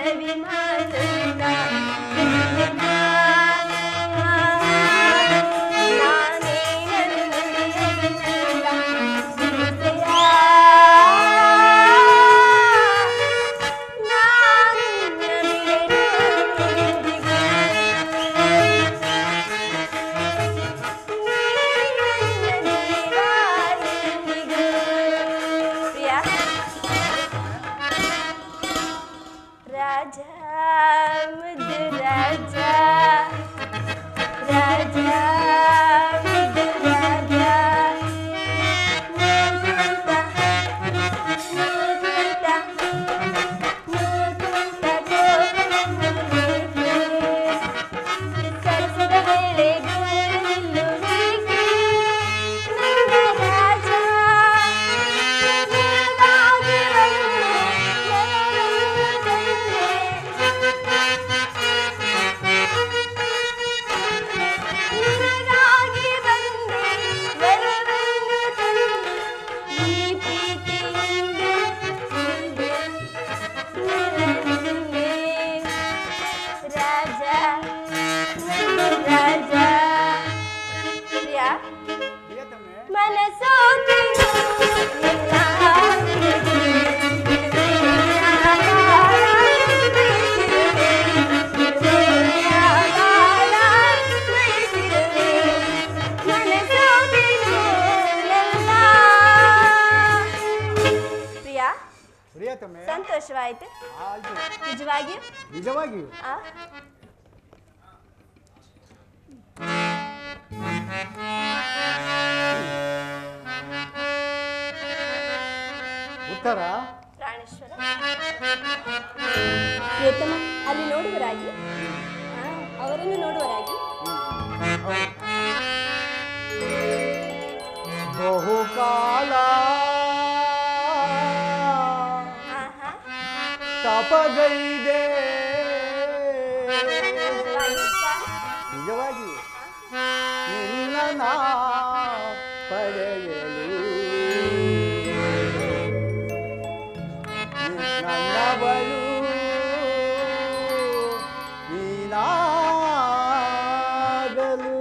ಸವಿ ಮಾಡುತ್ತ राजा मुझे राजा राजा मुझे राजा मुकुता मुकुता मुकुता सरसದ ವೇಳೆ ಗೋರಿಲ್ಲು ಬೇಕೆ ನನ್ನ ರಾಜ ನಿನಗಾಗಿ ಬಂದೆ ವರವನ್ನು ತಂದೆ ಈ ಪ್ರೀತಿಯಿಂದ ನಿನಗೆ ರಾಜ ರಾಜ ಪ್ರಿಯಾ ಮನಸೋತಿನು ನಿನ್ನ ಪ್ರಿಯಾ ಪ್ರಿಯತಮೆ ಸಂತೋಷವಾಯಿತು ಆಯ್ತು ನಿಜವಾಗಿಯೂ ನಿಜವಾಗಿಯೂ ಆ ಉತ್ತರ ಪ್ರಾಣೇಶ್ವರ ಪ್ರಿಯತಮ ಅಲ್ಲಿ ನೋಡುವರಾಗಿ ಅವರನ್ನು ನೋಡುವರಾಗಿ ಬಹುಕಾಲ ಆಹಾ ತಪಗೈದೆ ವಾಯುಸ್ವಾಮಿ. ನಿಜವಾಗಿಯೂ ನಿನ್ನ ನಾ ಪಡೆಯಲು ನನ್ನವಳು ನೀನಾಗಲು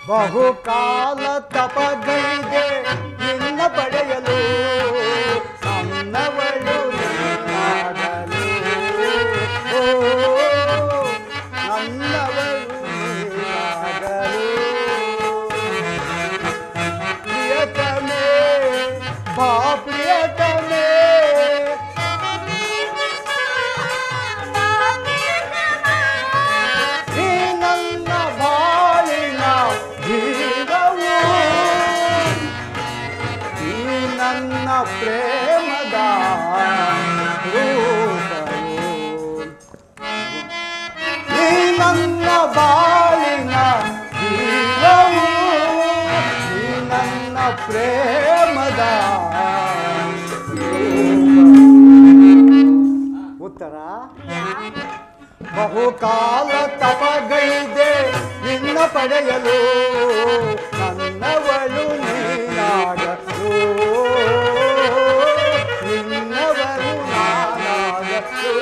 ಬಹುಕಾಲ ತಪಗೈದೆ ನಿನ್ನ ಪಡೆಯಲು ನನ್ನವಳು ನೀನಾಗಲು ಓ ನನ್ನವಳು ನೀನಾಗಲು ಪ್ರಿಯತಮೇ ಬಾ ಪ್ರಿಯತಮೇ ನೀ ನನ್ನ ಬಾಳಿನ ಜೀವವು ನೀ ನನ್ನ ಪ್ರೇಮದ ರೂಪವು ನೀ ನನ್ನ ಬಾಳಿನ ಜೀವವು ನೀ ನನ್ನ ಪ್ರೇಮದ ರೂಪವು. ಉತ್ತರ ಬಹುಕಾಲ ತಪಗೈದೆ ನಿನ್ನ ಪಡೆಯಲು ನನ್ನವಳು ನೀನಾಗಲು ನಿನ್ನವಳು ನಾನಾಗಲು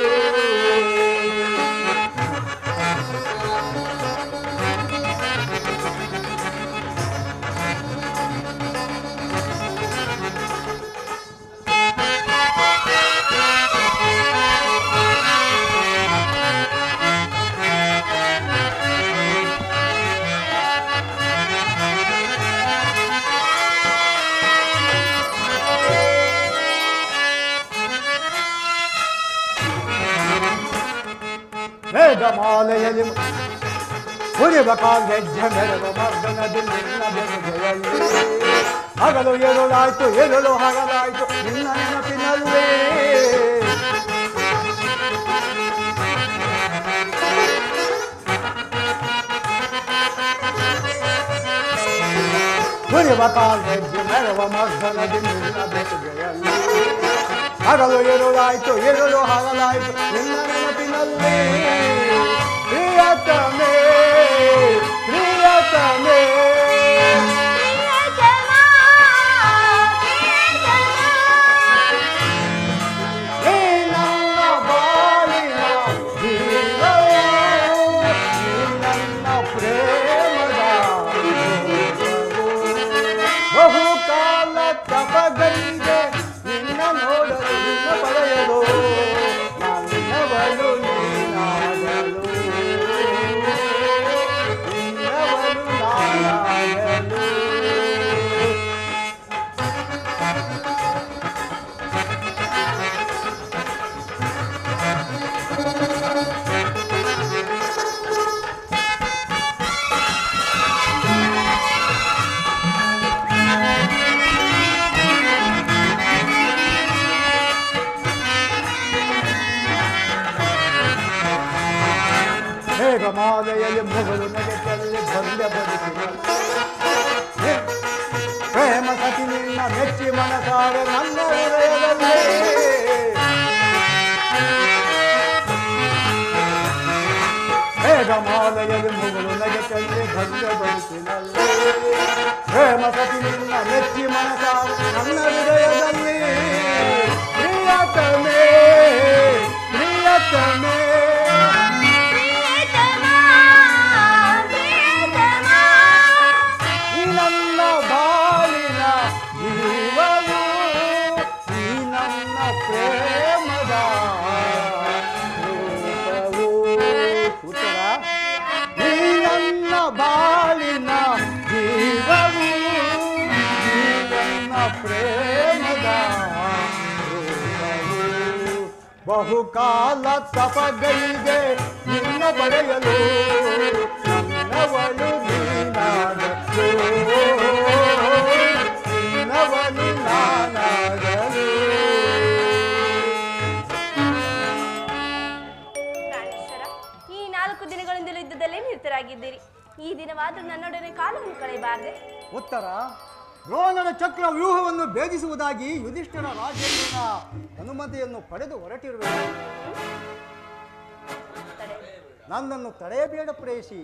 ಮೇಘಮಾಲೆಯಲ್ಲಿ ಉರಿವ ಕಾಲ್ಗೆಜ್ಜೆ ಮೆರವ ಮರ್ದನದಿ ನಿನ್ನ ಬೆನುಗೆಯಲ್ಲಿ ಹಗಲು ಏರುಳಾಯ್ತು ಏರಲು ಹಗಲಾಯ್ತು ನಿನ್ನ ನೆನಪಿನಲ್ಲಿ ಉರಿವ ಕಾಲ್ಗೆಜ್ಜೆ ಮೆರವ ಮರ್ದನದಿ ನಿನ್ನ ಬೆನುಗೆಯಲ್ಲಿ ಹಗಲು ಏರುಳಾಯ್ತು ಏರಲು ಹಗಲಾಯ್ತು ನಿನ್ನ ನೆನಪಿನಲ್ಲಿ ಪ್ರಿಯತಮೇ ಪ್ರಿಯತಮೇ ಪ್ರಿಯತಮ ಪ್ರಿಯತಮ ಮೇಘಮಾಲೆಯಲ್ಲಿ ಮೊಗಲು ನಗೆತಲ್ಲಿ ಬಂದೆ ಬದುಕಿನಲ್ಲಿ ಪ್ರೇಮ ಸತಿ ನಿನ್ನ ಮೆಚ್ಚಿ ಮನಸಾರೆ ನನ್ನ ಹೃದಯದಲ್ಲಿ ಮೇಘಮಾಲೆಯಲ್ಲಿ ಮೊಗಲು ನಗೆತಲ್ಲಿ ಬಂದೆ ಬದುಕಿನಲ್ಲಿ ಪ್ರೇಮ ಸತಿ ನಿನ್ನ ಮೆಚ್ಚಿ ಮನಸಾರೆ ನನ್ನ ಹೃದಯದಲ್ಲಿ ಪ್ರಿಯತಮೇ ಪ್ರಿಯತಮೇ ನನ್ನ ಬಾಳಿನ ಜೀವವು ಈ ನನ್ನ ಪ್ರೇಮದ ರೂಪವು ಉತ್ತರ ಈ ನನ್ನ ಬಾಳಿನ ಜೀವವು ಈ ನನ್ನ ಪ್ರೇಮದ ರೂಪವು ಬಹುಕಾಲ ತಪಗಳಿಗೆ ನಿನ್ನ ಪಡೆಯಲು ನನ್ನವಳು ನೀನಾಗಲು ನಿನ್ನವಳು ನಾನಾಗಲು. ಪ್ರಾಣೇಶ್ವರ, ಈ 4 ದಿನಗಳಿಂದಲೂ ಯುದ್ಧದಲ್ಲೇ ನಿರತರಾಗಿದ್ದೀರಿ. ಈ ದಿನವಾದರೂ ನನ್ನೊಡನೆ ಕಾಲವನ್ನು ಕಳೆಯಬಾರದೆ? ಉತ್ತರ ದ್ರೋಣನ ಚಕ್ರ ವ್ಯೂಹವನ್ನು ಭೇದಿಸುವುದಾಗಿ ಯುಧಿಷ್ಠಿರ ರಾಜೇಂದ್ರನ ಅನುಮತಿಯನ್ನು ಪಡೆದು ಹೊರಟಿರುವೆ. ನನ್ನನ್ನು ತಡೆಯಬೇಡ ಪ್ರೇಯಸಿ,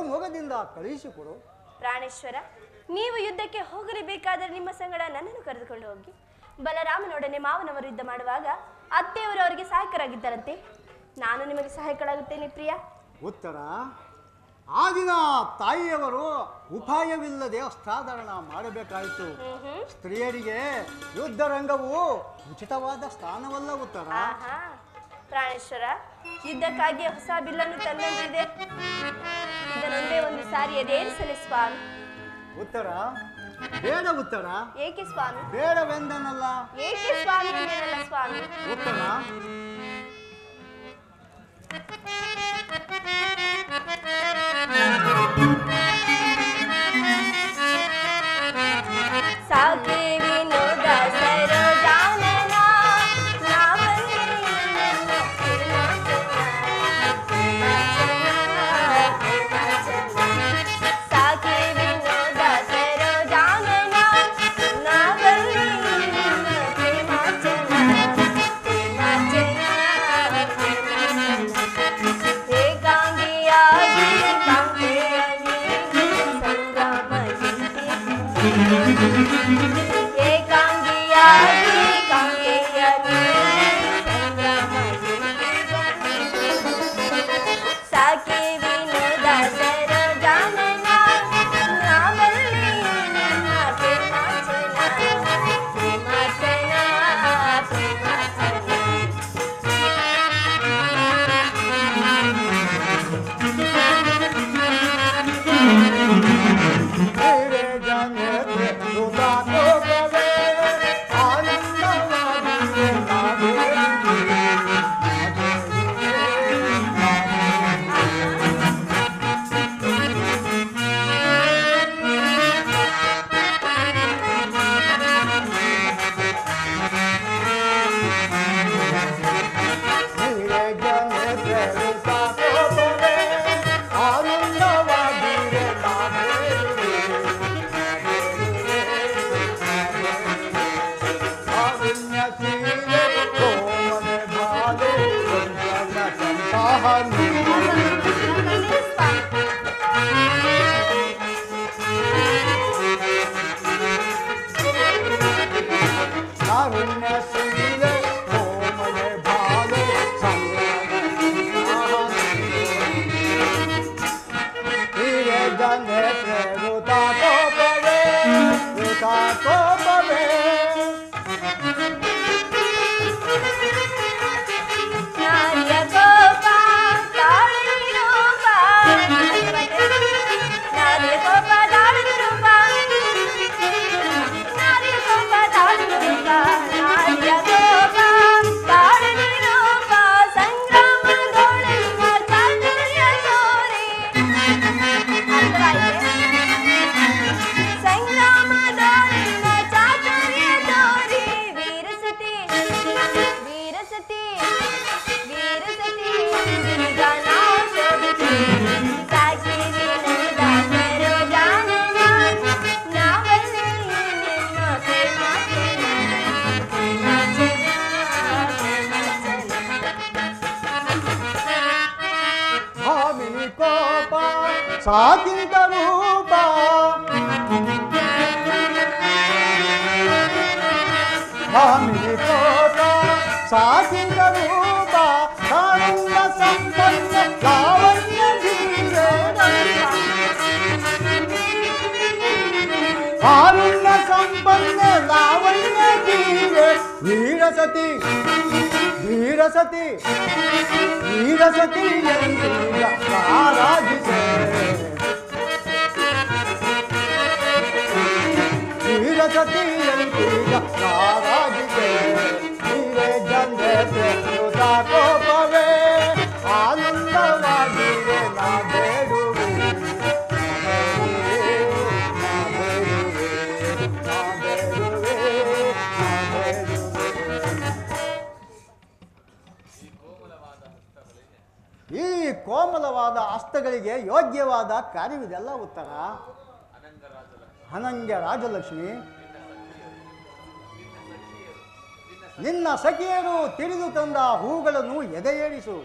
ಮೊಗದಿಂದ ಕಳುಹಿಸಿಕೊಡು. ಪ್ರಾಣೇಶ್ವರ, ನೀವು ಯುದ್ಧಕ್ಕೆ ಹೋಗಲೇಬೇಕಾದರೆ ನಿಮ್ಮ ಸಂಗಡ ನನ್ನನ್ನು ಕರೆದುಕೊಂಡು ಹೋಗಿ. ಬಲರಾಮನೊಡನೆ ಮಾವನವರು ಯುದ್ಧ ಮಾಡುವಾಗ ಅತ್ತೆಯವರು ಅವರಿಗೆ ಸಹಾಯಕರಾಗಿದ್ದಾರಂತೆ. ನಾನು ನಿಮಗೆ ಸಹಾಯಕಳಾಗುತ್ತೇನೆ ಪ್ರಿಯ. ಉತ್ತರ ಆ ದಿನ ತಾಯಿಯವರು ಉಪಾಯವಿಲ್ಲದೆ ಅಸ್ತ್ರಾಧಾರಣ ಮಾಡಬೇಕಾಯಿತು. ಸ್ತ್ರೀಯರಿಗೆ ಯುದ್ಧ ರಂಗವು ಉಚಿತವಾದ ಸ್ಥಾನವಲ್ಲ. ಉತ್ತರ ಪ್ರಾಣೇಶ್ವರ, ಯುದ್ಧಕ್ಕಾಗಿ ಹೊಸ ಬಿಲ್ಲನ್ನು ತಂದಂತಿದೆ. ಇದನ್ನೊಂದೇ ಒಂದು ಸಾರಿ ಎದೇರಿಸಲಿ ಸ್ವಾಮಿ. ಉತ್ತರ ಬೇಡ. ಉತ್ತರ ಏಕೆ ಸ್ವಾಮಿ? ಬೇಡವೆಂದನಲ್ಲ. ಏಕೆ ಸ್ವಾಮಿ ಎಂದೇನಲ್ಲ ಸ್ವಾಮಿ. ಉತ್ತರ ಸಾಕೆ ವಿನೋದ ಸರೋಜಾನನ ಸಾಕೆ ವಿನೋದ ಸರೋಜಾನನ ನಾರ್ಯ ಸಾಕಿಂತ ರೂಪ ಭಾಮಿನಿ ಕೋಟ ಸಾಕಿಂತ ರೂಪ ಕಾರುಣ್ಯ ಸಂಪನ್ನ ಲಾವಣ್ಯ ಧೀರೆ ಕಾರುಣ್ಯ ಸಂಪನ್ನ ಲಾವಣ್ಯ ಧೀರೆ ವೀರಸತಿ ವೀರಸತಿ ವೀರಸತಿ ಆರಾಧಿಸೆ ವೀರಸತಿ ಆರಾಧಿಸೆ ವೀರೆ ಜಂದೆ ಕೋಪವೇ ಆನಂದವಾಗಿರೆ ನಾ ಬೇಡುವೆ ಈ ಕೋಮಲವಾದ ಹಸ್ತಗಳಿಗೆ ಯೋಗ್ಯವಾದ ಕಾರ್ಯವಿದೆಲ್ಲ ಉತ್ತರ. ಅನಂಗ ರಾಜಲಕ್ಷ್ಮಿ, ನಿನ್ನ ಸಖಿಯರು ತಿಳಿದು ತಂದ ಹೂಗಳನ್ನು ಎದೆಯೇರಿಸು.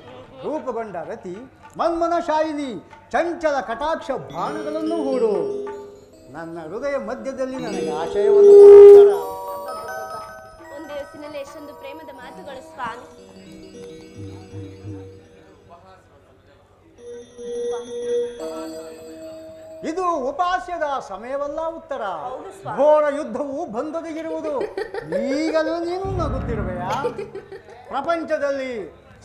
ರೂಪುಗೊಂಡ ರತಿ ಮನ್ಮನ ಶಾಯಿನಿ ಚಂಚಲ ಕಟಾಕ್ಷ ಬಾಣಗಳನ್ನು ಹೂಡು. ನನ್ನ ಹೃದಯ ಮಧ್ಯದಲ್ಲಿ ನನಗೆ ಆಶಯವನ್ನು ಕೊಡುತ್ತರ. ಒಂದು ದಿವಸದಲ್ಲಿ ಎಷ್ಟೊಂದು ಪ್ರೇಮದ ಮಾತುಗಳು ಸ್ವಾಮಿ. ಇದು ಉಪಾಸ್ಯದ ಸಮಯವಲ್ಲ ಉತ್ತರ. ಘೋರ ಯುದ್ಧವು ಬಂದೊದಗಿರುವುದು. ಈಗಲೂ ನೀನು ನಗುತ್ತಿರುವೆಯಾ? ಪ್ರಪಂಚದಲ್ಲಿ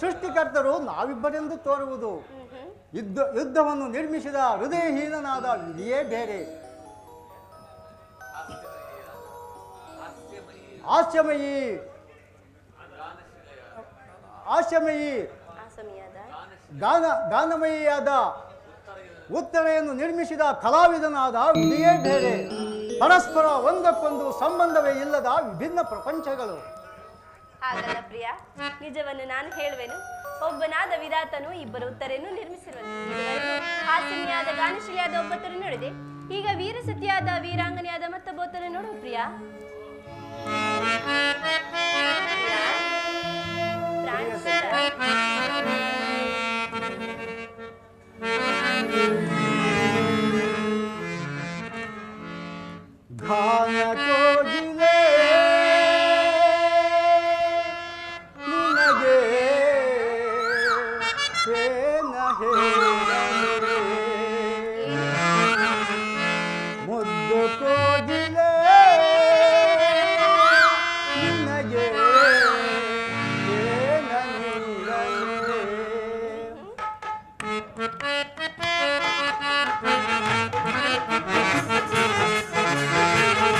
ಸೃಷ್ಟಿಕರ್ತರು ನಾವಿಬ್ಬರೆಂದು ತೋರುವುದು. ಯುದ್ಧವನ್ನು ನಿರ್ಮಿಸಿದ ಹೃದಯಹೀನನಾದ ವಿಧಿಯೇ ಬೇರೆ. ಹಾಸ್ಯಮಯಿ ಹಾಸ್ಯಮಯಿ ಗಾನಮಯಿಯಾದ ಉತ್ತರೆಯನ್ನು ನಿರ್ಮಿಸಿದ ಕಲಾವಿದನಾದ ವಿಧಿಯೇ ಬೇರೆ. ಪರಸ್ಪರ ಒಂದಕ್ಕೊಂದು ಸಂಬಂಧವೇ ಇಲ್ಲದ ವಿಭಿನ್ನ ಪ್ರಪಂಚಗಳು. ಹಾಗಲ್ಲ ಪ್ರಿಯ, ನಿಜವನ್ನು ನಾನು ಹೇಳುವೆನು. ಒಬ್ಬನಾದ ವಿಧಾತನು ಇಬ್ಬರು ಉತ್ತರೆಯನ್ನು ನಿರ್ಮಿಸಿರುವನು. ಹಾಸ್ಯಮಿಯಾದ ಗಾನಶಿಲಿಯಾದ ಒಬ್ಬತ್ತರು ನೋಡಿದೆ. ಈಗ ವೀರಸತಿಯಾದ ವೀರಾಂಗನೆಯಾದ ಮತ್ತೊಬ್ಬತ್ತರು ನೋಡು ಪ್ರಿಯ. ಘಾನ ಕೋಗಿಲೆ ನಿನಗೆ ಹೇನ ಹೇಳಲೆ, ಮುದ್ದು ಕೋಗಿಲೆ ನಿನಗೆ ಹೇನ ನೀಡಲೆ.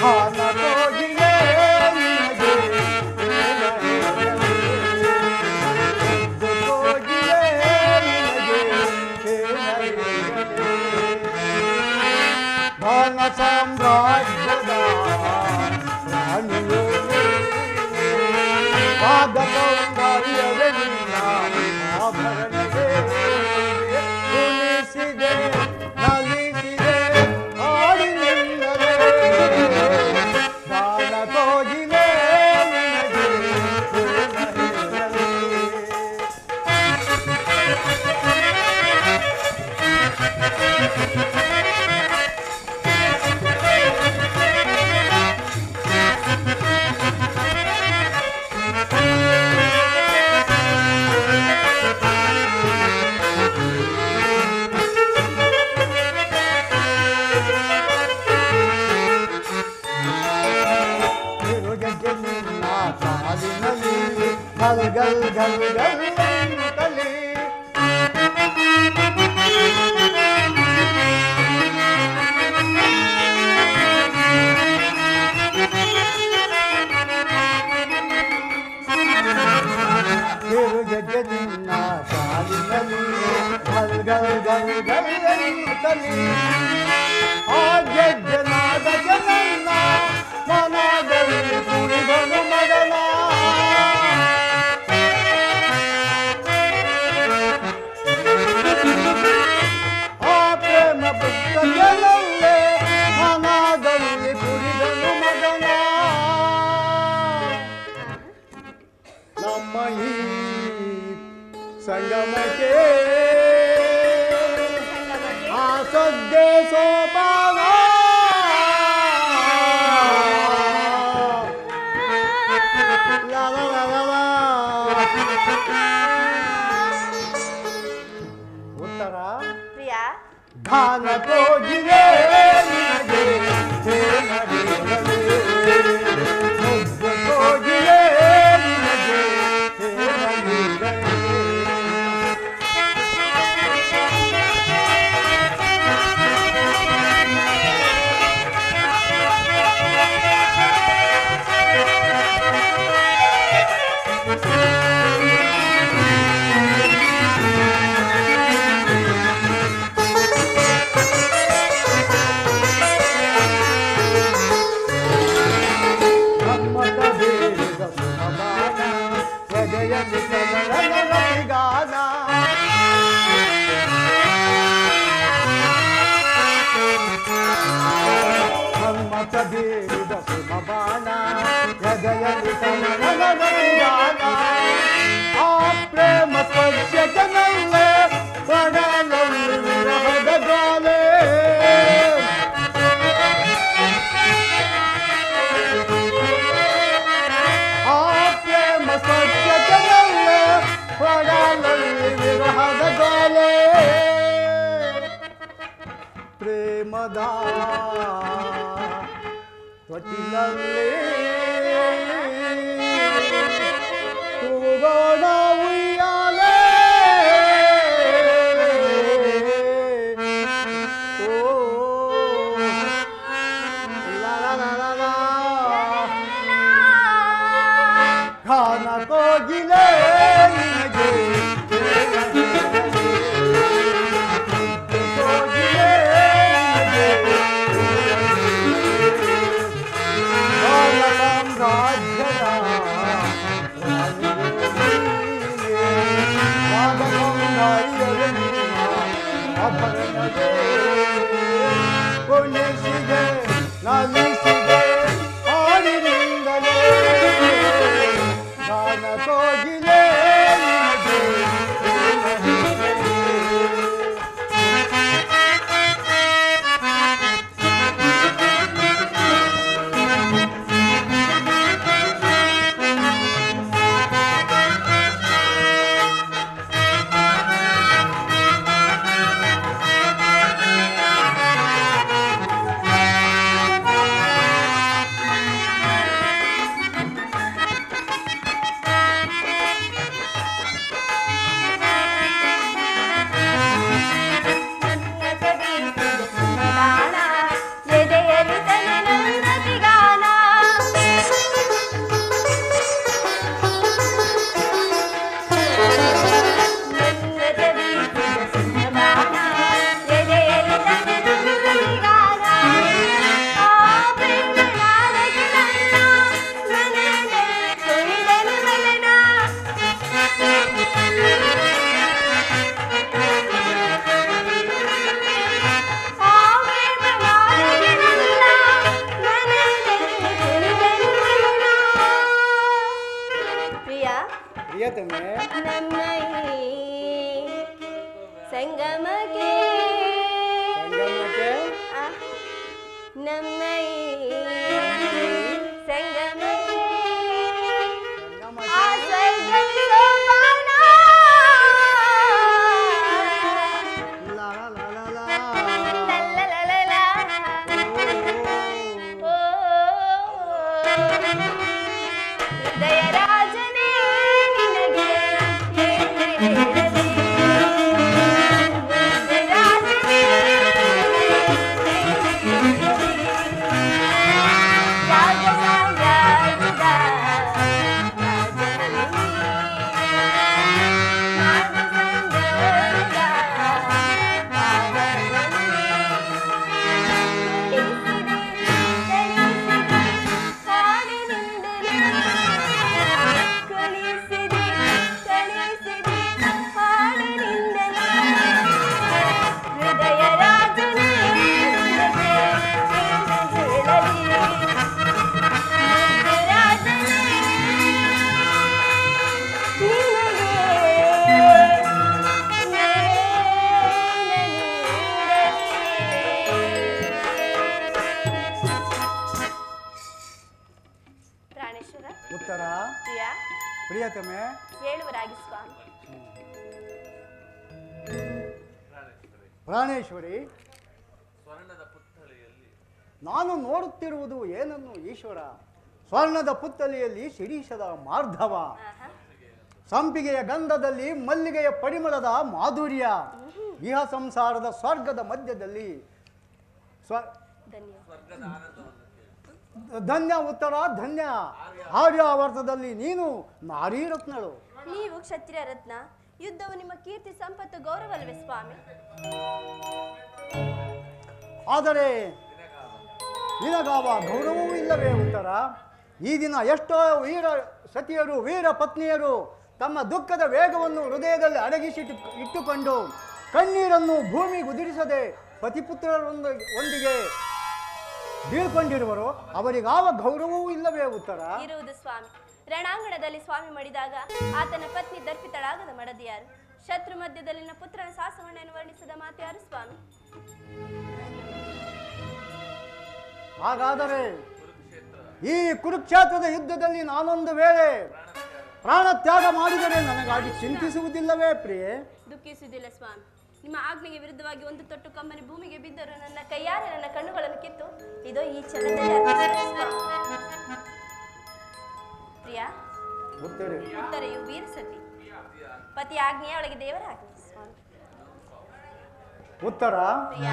ಘಾನ ಕೋಗಿಲೆ ನಿನಗೆ ಹೇನ ಹೇಳಲೆ, ಮುದ್ದು ಕೋಗಿಲೆ ನಿನಗೆ ಹೇನ ಹೇಳಲೆ. ಘಾನ ಸಾಮ್ರಾಜ್ಯದ ರಾಣಿಯೋ ಪಾದ ಸೌಂದರ್ಯವೇ ನಿನ್ನ ಆಭರಣವೇ. ಕುಣಿಸಿದೆ ನಲಿಸಿದೆ ಆಡಿ ನಿಲ್ಲಲೇ, ಗಾನ ಕೋಗಿಲೆ ನಿನಗೆ ಹೇನ ಹೇಳಲೆ. ತಿರುಗಜ್ಜೆ ನಿನ್ನ ಕಾಲಿನಲ್ಲಿ ಗಲ್ ಗಲ್ ಗಲ್ ಗಲ್ ಅಂತಲೇ. ತಿರುಗಜ್ಜೆ ನಿನ್ನ ಕಾಲಿನಲ್ಲಿ ಗಲ್ ಗಲ್ ಗಲ್ ಗಲ್ ಅಂತಲೇ. ಆ ಗೆಜ್ಜನಾದ ಜನನ್ನ ಮನದಲ್ಲಿ ಕುಣಿದನು ಮಗನ. ಆ ಪ್ರೇಮ ಪುಸ್ತಕದಲ್ಲೇ ಮನದಲ್ಲಿ ಕುಣಿದನು ಮಗನ. ನಮ್ಮ ಈ ಸಂಗಮಕ್ಕೆ ಆ ಸದ್ದೆ ಸೋಪಾನ ಲಾ ಲಾ ಲಾ ಲಾ ಲಾ. ಉತ್ತರ ಪ್ರಿಯಾ ಗಾನ ಕೋಗಿಲೆ ನಿನಗೆ ಸೇನವಿರಲಿ. ಮುಗ್ಧ ಕೋಗಿಲೆ ನಿನಗೆ ಸೇನವಿರಲಿ. ನಮ್ಮದ ಬೇಗ ಸುಖಮಾನ ಹೃದಯದಿ ಕಮಲನರತಿಗಾನ. ನಮ್ಮದ ಬೇಗ ಸುಖಮಾನ ಹೃದಯದಿ ಕಮಲನರತಿಗಾನ. ಆ ಪ್ರೇಮ ಸ್ಪರ್ಶದನಲ್ಲೇ ಪಡಲಲ್ಲಿ ವಿರಹದ ಗಾಲೆ. ಆ ಪ್ರೇಮ ಸ್ವಚ್ಛತೆಯಲ್ಲೇ ಪಡಲಲ್ಲಿ ವಿರಹದ ಗಾಲೆ. ಪ್ರೇಮದ ತೊಟ್ಟಿಲಲ್ಲಿ ತೂಗೋಣ ಉಯ್ಯಾಲೆ. ಓ ಲಾ ಲಾ ಲಾ ಲಾ ಲಾ. ಗಾನ ಕೋಗಿಲೆ ನಿನಗೆ ಕೋಗಿಲೆ ನಿನಗೆ ಗಾನ ಸಾಮ್ರಾಜ್ಯದ ಕೊನೆಸಿದೆ ನಲಿಸಿದೆ ಹಾಡಿನಿಂದಲೇ. ಗಾನ ಕೋಗಿಲೆ ನಿನಗೆ ಪ್ರಿಯತಮೆ ನಮ್ಮ ಈ ಸಂಗಮಕ್ಕೆ ಸಂಗಮಕ್ಕೆ ಆ, ನಮ್ಮ ಈ ಸಂಗಮಕ್ಕೆ ಆ ಸ್ವರ್ಗದ ಸೋಪಾನ. ಲಾ ಲಾ ಲಾ ಲಾ ಲಾ. ಲಲ್ಲಲಲಲ. ಓ, ಹೃದಯರಾಜನೇ ನಿನಗೆ ಏನು ಹೇಳಲಿ? ಹೃದಯರಾಜನೇ ನಿನಗೆ ಏನು ಹೇಳಲಿ? ಪ್ರಿಯ ಪ್ರಿಯತಮೆ, ಹೇಳುವರಾಗಿ ಸ್ವಾಮಿ. ಪ್ರಾಣೇಶ್ವರಿ, ನಾನು ನೋಡುತ್ತಿರುವುದು ಏನನ್ನು ಈಶ್ವರ? ಸ್ವರ್ಣದ ಪುತ್ತಲಿಯಲ್ಲಿ ಶಿರೀಷದ ಮಾರ್ಧವ, ಆಹಾ. ಸಂಪಿಗೆಯ ಗಂಧದಲ್ಲಿ ಮಲ್ಲಿಗೆಯ ಪರಿಮಳದ ಮಾಧುರ್ಯ, ಇಹ ಸಂಸಾರದ ಸ್ವರ್ಗದ ಮಧ್ಯದಲ್ಲಿ ಧನ್ಯವಾದ. ಧನ್ಯ ಉತ್ತರ ಧನ್ಯ. ಆರ್ಯಾವರ್ತದಲ್ಲಿ ನೀನು ನಾರೀ ರತ್ನಳು. ನೀವು ಕ್ಷತ್ರಿಯ ರತ್ನ. ಯುದ್ಧವು ನಿಮ್ಮ ಕೀರ್ತಿ ಸಂಪತ್ತು ಗೌರವಲ್ವೇ ಸ್ವಾಮಿ? ಆದರೆ ನಿನಗಾವ ಗೌರವವೂ ಇಲ್ಲವೇ ಉತ್ತರ? ಈ ದಿನ ಎಷ್ಟೋ ವೀರ ಸತಿಯರು ವೀರ ಪತ್ನಿಯರು ತಮ್ಮ ದುಃಖದ ವೇಗವನ್ನು ಹೃದಯದಲ್ಲಿ ಅಡಗಿಸಿ ಇಟ್ಟುಕೊಂಡು ಕಣ್ಣೀರನ್ನು ಭೂಮಿ ಉದುರಿಸದೆ ಪತಿಪುತ್ರರೊಂದಿಗೆ ಬೀಳ್ಕೊಂಡಿರುವರು. ಅವರಿಗಾವ ಗೌರವವೂ ಇಲ್ಲವೇ ಉತ್ತರ? ಇರುವುದು ಸ್ವಾಮಿ. ರಣಾಂಗಣದಲ್ಲಿ ಸ್ವಾಮಿ ಮಡಿದಾಗ ಆತನ ಪತ್ನಿ ದರ್ಪಿತಳಾಗದ ಮಡದಿಯಾರು? ಶತ್ರು ಮಧ್ಯದಲ್ಲಿನ ಪುತ್ರನ ಸಾಸವಣ್ಣನ್ನು ವರ್ಣಿಸದ ಮಾತು ಯಾರು ಸ್ವಾಮಿ? ಹಾಗಾದರೆ ಈ ಕುರುಕ್ಷೇತ್ರದ ಯುದ್ಧದಲ್ಲಿ ನಾನೊಂದು ವೇಳೆ ಪ್ರಾಣ ತ್ಯಾಗ ಮಾಡಿದರೆ ನನಗಾಗಿ ಚಿಂತಿಸುವುದಿಲ್ಲವೇ ಪ್ರಿಯೆ? ದುಃಖಿಸುವುದಿಲ್ಲ ಸ್ವಾಮಿ. ನಿಮ್ಮ ಆಜ್ಞೆಗೆ ವಿರುದ್ಧವಾಗಿ ಒಂದು ತೊಟ್ಟು ಕಂಬನಿ ಭೂಮಿಗೆ ಬಿದ್ದರೂ ನನ್ನ ಕೈಯಾರೆ ನನ್ನ ಕಣ್ಣುಗಳನ್ನು ಕಿತ್ತು ಇದೋ ಈ ಚಲದಲ್ಲಿ ಪ್ರಿಯ. ಉತ್ತರೆಯು ವೀರಸತಿ. ಪತಿ ಆಜ್ಞೆಯ ಒಳಗೆ ದೇವರ ಆಜ್ಞೆ ಸ್ವಾಮಿ. ಉತ್ತರ ಪ್ರಿಯ.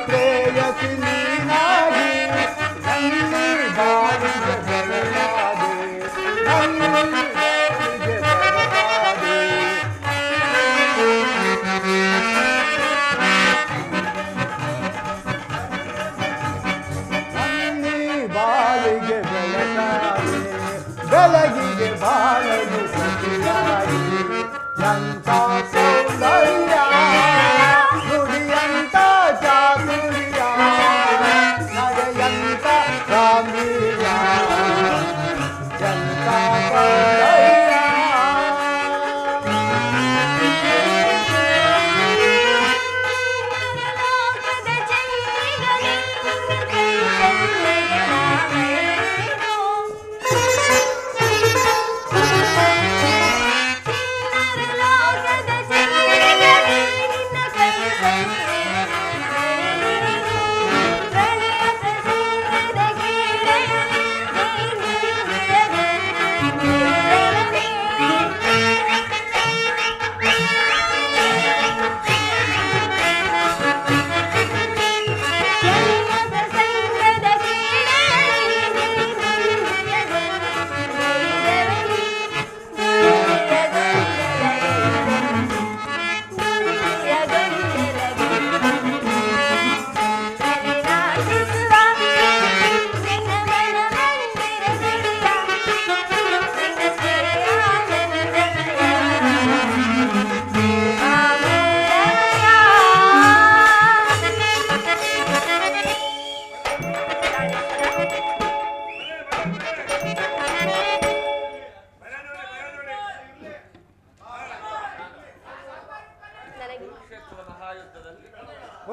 ಪ್ರೇಯಸಿ ನೀನಾಗಿ ನನ್ನಿ ಬಾಳಿಗೆ ಬೆಳಗಾದೆ, ನನ್ನಿ ಬಾಳಿಗೆ ಬೆಳಗಾದೆ. ನನ್ನಿ ಬಾಳಿಗೆ ಬೆಳಗಾದೆ, ಬೆಳಗಿಗೆ ಬಾಳಲು ಸತಿಯಾಗಿ ಎಂಥ ಸೌಂದರ್ಯ ನುಡಿಯಂತ ಚಾತುರ್ಯ ನಡೆಯಂತ ಗಾಂಭೀರ್ಯ ಎಂಥ ಸೌಂದರ್ಯ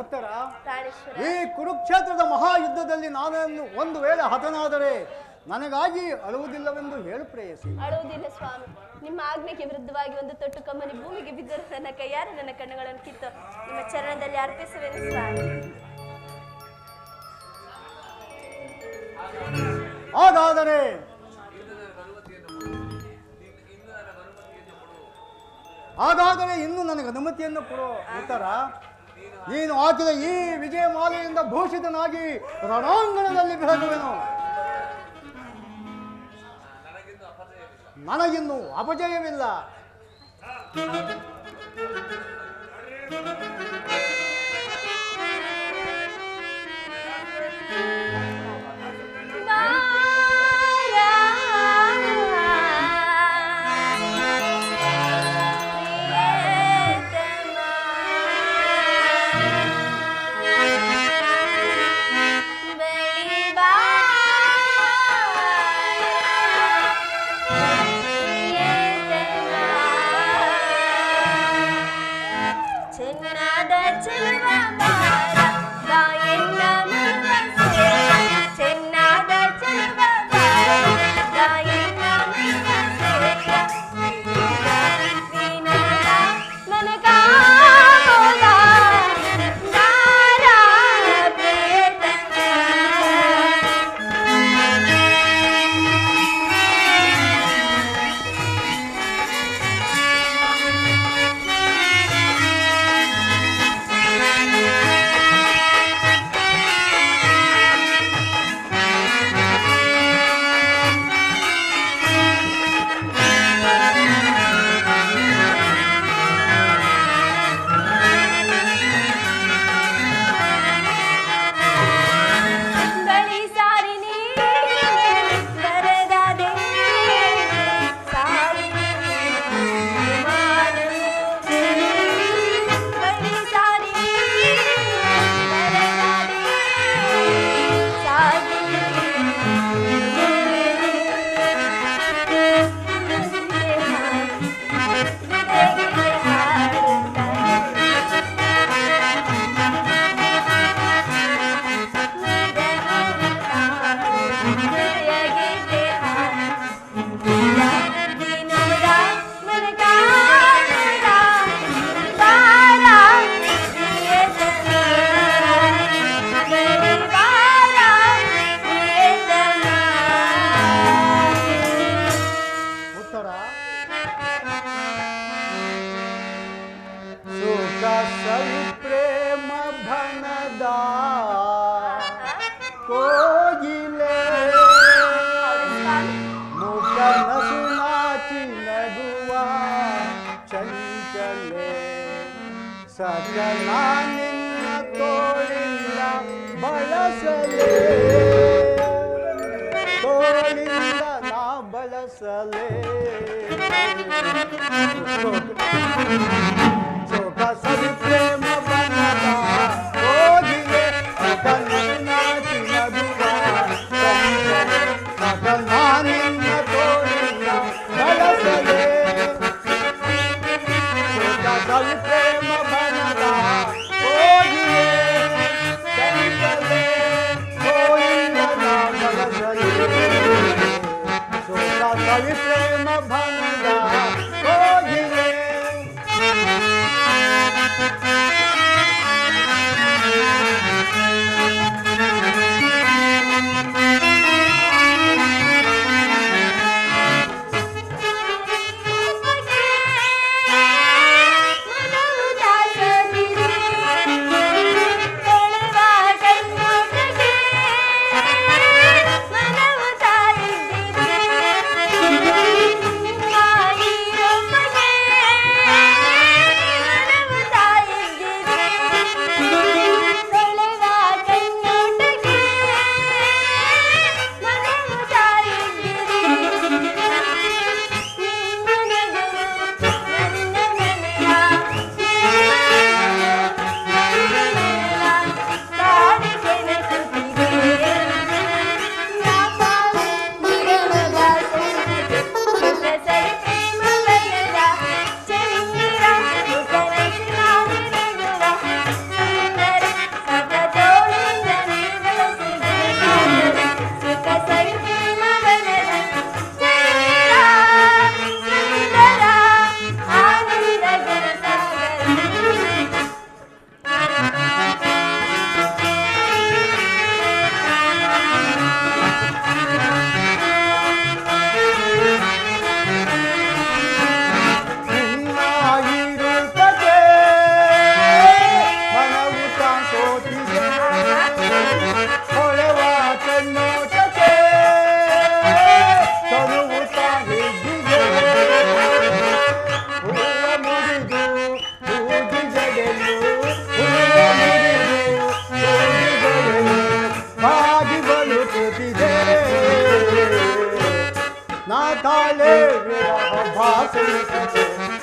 ಉತ್ತರ ಪ್ರಾಣೇಶ್ವರ, ಈ ಕುರುಕ್ಷೇತ್ರದ ಮಹಾಯುದ್ಧದಲ್ಲಿ ನಾನನ್ನು ಒಂದು ವೇಳೆ ಹತನಾದರೆ ನನಗಾಗಿ ಅಳುವುದಿಲ್ಲವೆಂದು ಹೇಳು ಪ್ರೇಯಸಿ. ಅಳುವುದಿಲ್ಲ ಸ್ವಾಮಿ. ನಿಮ್ಮ ಆಜ್ಞೆಗೆ ವಿರುದ್ಧವಾಗಿ ಒಂದು ತೊಟ್ಟು ಕಮ್ಮನಿ ಭೂಮಿಗೆ ಬಿದ್ದರೂ ನನ್ನ ಕೈಯಾರೆ ನನ್ನ ಕಣ್ಣುಗಳನ್ನು ಕಿತ್ತು ನಿಮ್ಮ ಚರಣದಲ್ಲಿ ಅರ್ಪಿಸುವೆನು ಸ್ವಾಮಿ. ಹಾಗಾದರೆ ಇನ್ನು ನನಗೆ ಅನುಮತಿಯನ್ನು ಕೊಡು. ಉತ್ತರ ನೀನು ಹಾಕಿದ ಈ ವಿಜಯ ಮಾಲೆಯಿಂದ ಭೂಷಿತನಾಗಿ ರಣಾಂಗಣದಲ್ಲಿ ಬೆಳಗುವೆನು. ನನಗಿನ್ನು ಅಪಜಯವಿಲ್ಲ. ಸಕಲ ನಿನ್ನ ತೋಳಿಂದ ಬಳಸಲೇ, ತೋಳಿಂದ ನಾ ಬಳಸಲೇ. ಚೋಕ ಸರಿ ಪ್ರೇಮ ಬನದ ಹೋಗಿಲೆ ಸಕಲ ನಾಚಿನ ದುವ ಸಕಲ ನಿನ್ನ ತೋಳಿಂದ ಬಳಸಲೇ. ಚೋಕ ಸರಿ ಪ್ರೇಮ ಬನದ ಹೋಗಿಲೆ ಸಂಕಲೆ ತೋಳಿಂದ ನಾ ಬಳಸಲೇ. ಚೋಕ ಸರಿ ಪ್ರೇಮ ಬನದ ಹೋಗಿಲೆ.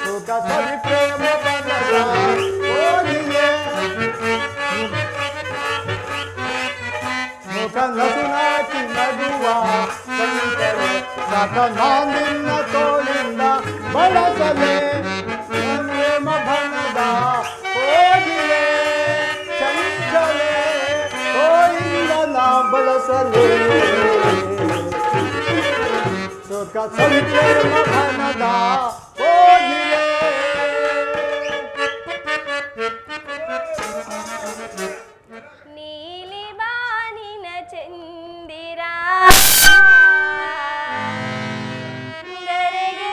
ಸುಖ ಸವಿ ಪ್ರೇಮ ಬನದ ಕೋಗಿಲೆ ಮುಖ ನಸುನಾಕಿ ನಗುವ ಸಂತರೆ ಸಕ ನಾನಿನ್ನ ತೋಳಿಂದ ಬಳಸಲೆ ಪ್ರೇಮ ಬನದ ಕೋಗಿಲೆ ಚಂಚಲೆ ತೋಳಿಂದ ನಾ ಬಳಸಲೆ ಸುಖ ಸವಿ ಪ್ರೇಮ ಬನದ ಕೋಗಿಲೆ ನೀಲಿ ಬಾನಿನ ಚಂದಿರ ಧರೆಗೆ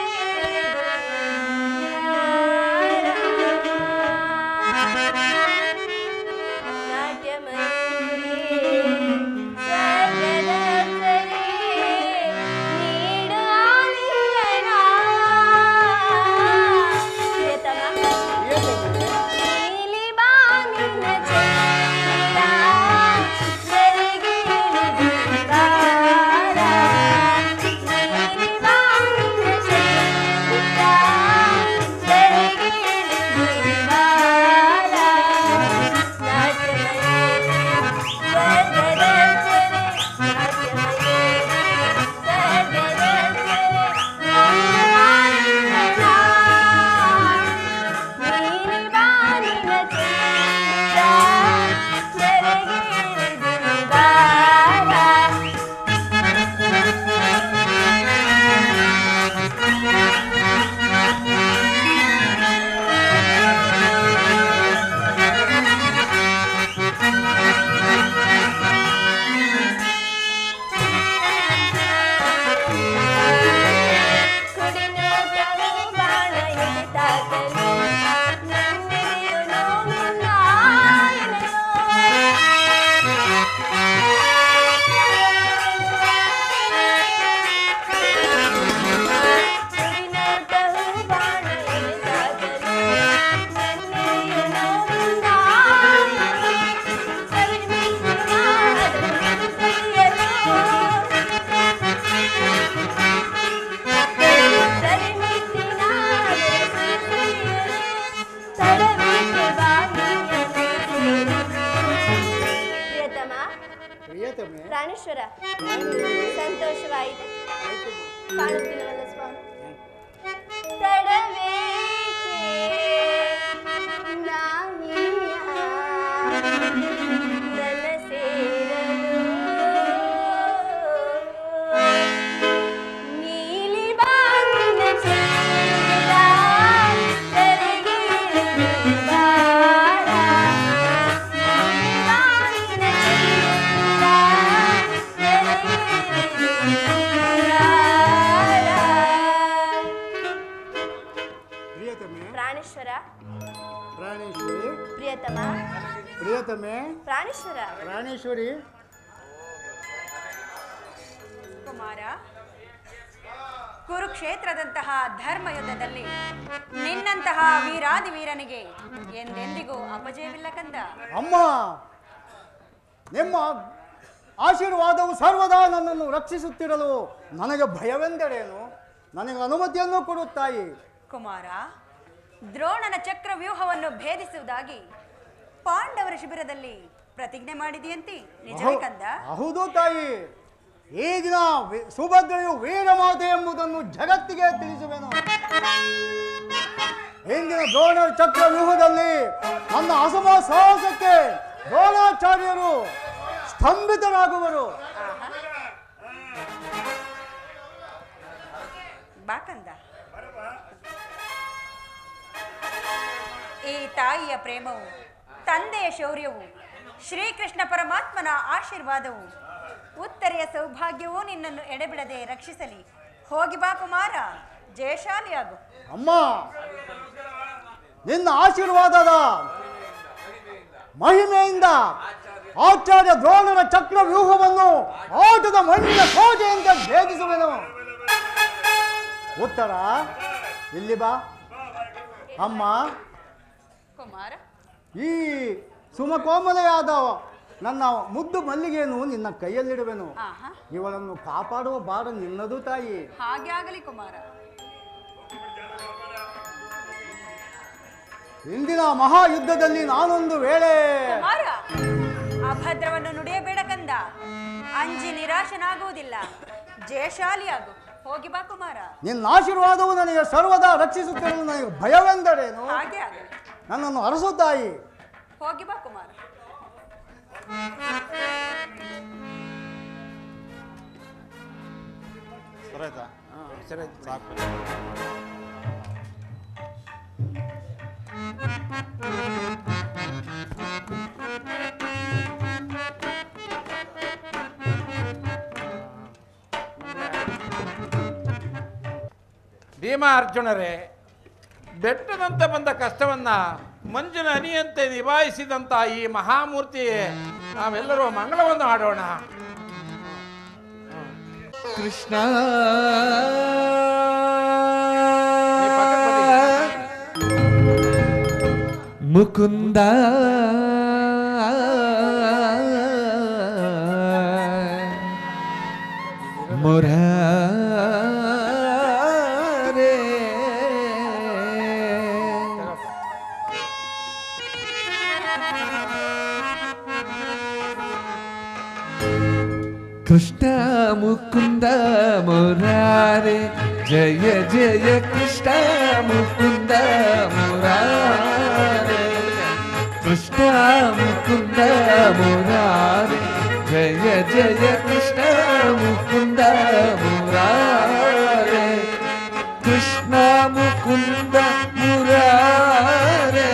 ಪ್ರಾಣೇಶ್ವರ, ಸಂತೋಷವಾಯಿತು. ಕಾಣುತ್ತಿಲ್ಲವಲ್ಲ ಸ್ವಾಮಿ? ತಡವೇಕೆ ನಾನಿಯ ನನ್ನ ಸೇರಲು ನೀಲಿ ಬಾನಿನ ಚಂದಿರ ಧರೆಗೆ ಬಾರ ನೀಲಿ ಬಾನಿನ ಪ್ರಾಣೇಶ್ವರ, ಪ್ರಾಣೇಶ್ವರಿ, ಪ್ರಿಯತಮ, ಪ್ರಿಯತಮೆ, ಪ್ರಾಣೇಶ್ವರ, ಪ್ರಾಣೇಶ್ವರಿ. ಕುಮಾರ, ಕುರುಕ್ಷೇತ್ರದಂತಹ ಧರ್ಮಯುದ್ಧದಲ್ಲಿ ನಿನ್ನಂತಹ ವೀರಾದಿ ವೀರನಿಗೆ ಎಂದೆಂದಿಗೂ ಅಪಜಯವಿಲ್ಲ ಕಂದ. ಅಮ್ಮ, ನಿಮ್ಮ ಆಶೀರ್ವಾದವು ಸರ್ವದಾ ನನ್ನನ್ನು ರಕ್ಷಿಸುತ್ತಿರಲು ನನಗೆ ಭಯವೆಂದರೇನು? ನನಗೆ ಅನುಮತಿಯನ್ನು ಕೊಡುತ್ತಾಯಿ. ಕುಮಾರ, ದ್ರೋಣನ ಚಕ್ರವ್ಯೂಹವನ್ನು ಭೇದಿಸುವುದಾಗಿ ಪಾಂಡವರ ಶಿಬಿರದಲ್ಲಿ ಪ್ರತಿಜ್ಞೆ ಮಾಡಿದೆಯಂತೆ, ನಿಜವೇ ಕಂದ? ಹೌದು ತಾಯಿ. ಈ ದಿನ ಸುಭದ್ರೆಯು ವೀರಮಾತೆ ಎಂಬುದನ್ನು ಜಗತ್ತಿಗೆ ತಿಳಿಸುವೆನು. ಹಿಂದಿನ ದ್ರೋಣ ಚಕ್ರವ್ಯೂಹದಲ್ಲಿ ನನ್ನ ಅಸಮ ಸಾಹಸಕ್ಕೆ ದ್ರೋಣಾಚಾರ್ಯರು ಸ್ತಂಭಿತರಾಗುವರು. ಬಾಕಂದ, ಈ ತಾಯಿಯ ಪ್ರೇಮವು, ತಂದೆಯ ಶೌರ್ಯವು, ಶ್ರೀಕೃಷ್ಣ ಪರಮಾತ್ಮನ ಆಶೀರ್ವಾದವು, ಉತ್ತರೆಯ ಸೌಭಾಗ್ಯವೂ ನಿನ್ನನ್ನು ಎಡೆಬಿಡದೆ ರಕ್ಷಿಸಲಿ. ಹೋಗಿ ಬಾ ಕುಮಾರ, ಜಯಶಾಲಿಯಾಗು. ಅಮ್ಮ, ನಿನ್ನ ಆಶೀರ್ವಾದದ ಮಹಿಮೆಯಿಂದ ಆಚಾರ್ಯ ದ್ರೋಣರ ಚಕ್ರವ್ಯೂಹವನ್ನು ಆಟದ ಮಣ್ಣಿನ ಕೋಟೆಯಿಂದ ಭೇದಿಸುವೆನು. ಉತ್ತರ, ಇಲ್ಲಿ ಬಾ. ಅಮ್ಮ, ಕುಮಾರ, ಈ ಸುಮಕೋಮಲೆಯಾದ ನನ್ನ ಮುದ್ದು ಮಲ್ಲಿಗೆಯನ್ನು ನಿನ್ನ ಕೈಯಲ್ಲಿಡುವೆನು. ಆಹಾ, ಇವಳನ್ನು ಕಾಪಾಡುವ ಭಾರ ನಿನ್ನದು ತಾಯಿ. ಹಾಗೆ ಆಗಲಿ ಕುಮಾರ. ಇಂದಿನ ಮಹಾಯುದ್ಧದಲ್ಲಿ ನಾನೊಂದು ವೇಳೆ ಕುಮಾರ, ಅಭದ್ರವನ್ನು ನುಡಿಯಬೇಡ ಕಂದ. ಅಂಜಿ ನಿರಾಶನಾಗುವುದಿಲ್ಲ, ಜಯಶಾಲಿಯಾಗು. ಹೋಗಿ ಬಾ ಕುಮಾರ. ನಿನ್ನ ಆಶೀರ್ವಾದವು ನನಗೆ ಸರ್ವದಾ ರಕ್ಷಿಸುತ್ತಿರಲು ನನಗೆ ಭಯವೆಂದರೇನು? ಹಾಗೆ ಆಗಲಿ. ನನ್ನನ್ನು ಅರಸುತ್ತಾಯಿ. ಹೋಗಿ ಬಾ ಕುಮಾರ. ಸರಿ ಸಾಕು. ಭೀಮ ಅರ್ಜುನರೇ, ಬೆಟ್ಟದಂತೆ ಬಂದ ಕಷ್ಟವನ್ನ ಮಂಜಿನ ಹನಿಯಂತೆ ನಿಭಾಯಿಸಿದಂತ ಈ ಮಹಾಮೂರ್ತಿಯೇ ನಾವೆಲ್ಲರೂ ಮಂಗಳವನ್ನು ಹಾಡೋಣ. ಕೃಷ್ಣ ಈ ಪಕ್ಕಕ್ಕೆ ಬನ್ನಿ. ಮುಕುಂದ ಮುರಾರೇ ಕೃಷ್ಣ ಮುಕುಂದ ಮುರಾರೇ, ಜಯ ಜಯ ಕೃಷ್ಣ ಮುಕುಂದ ಮುರಾರೇ. ಕೃಷ್ಣ ಮುಕುಂದ ಮುರಾರೇ, ಜಯ ಜಯ ಕೃಷ್ಣ ಮುಕುಂದ ಮುರಾರೇ. ಕೃಷ್ಣ ಮುಕುಂದ ಮುರಾರೇ,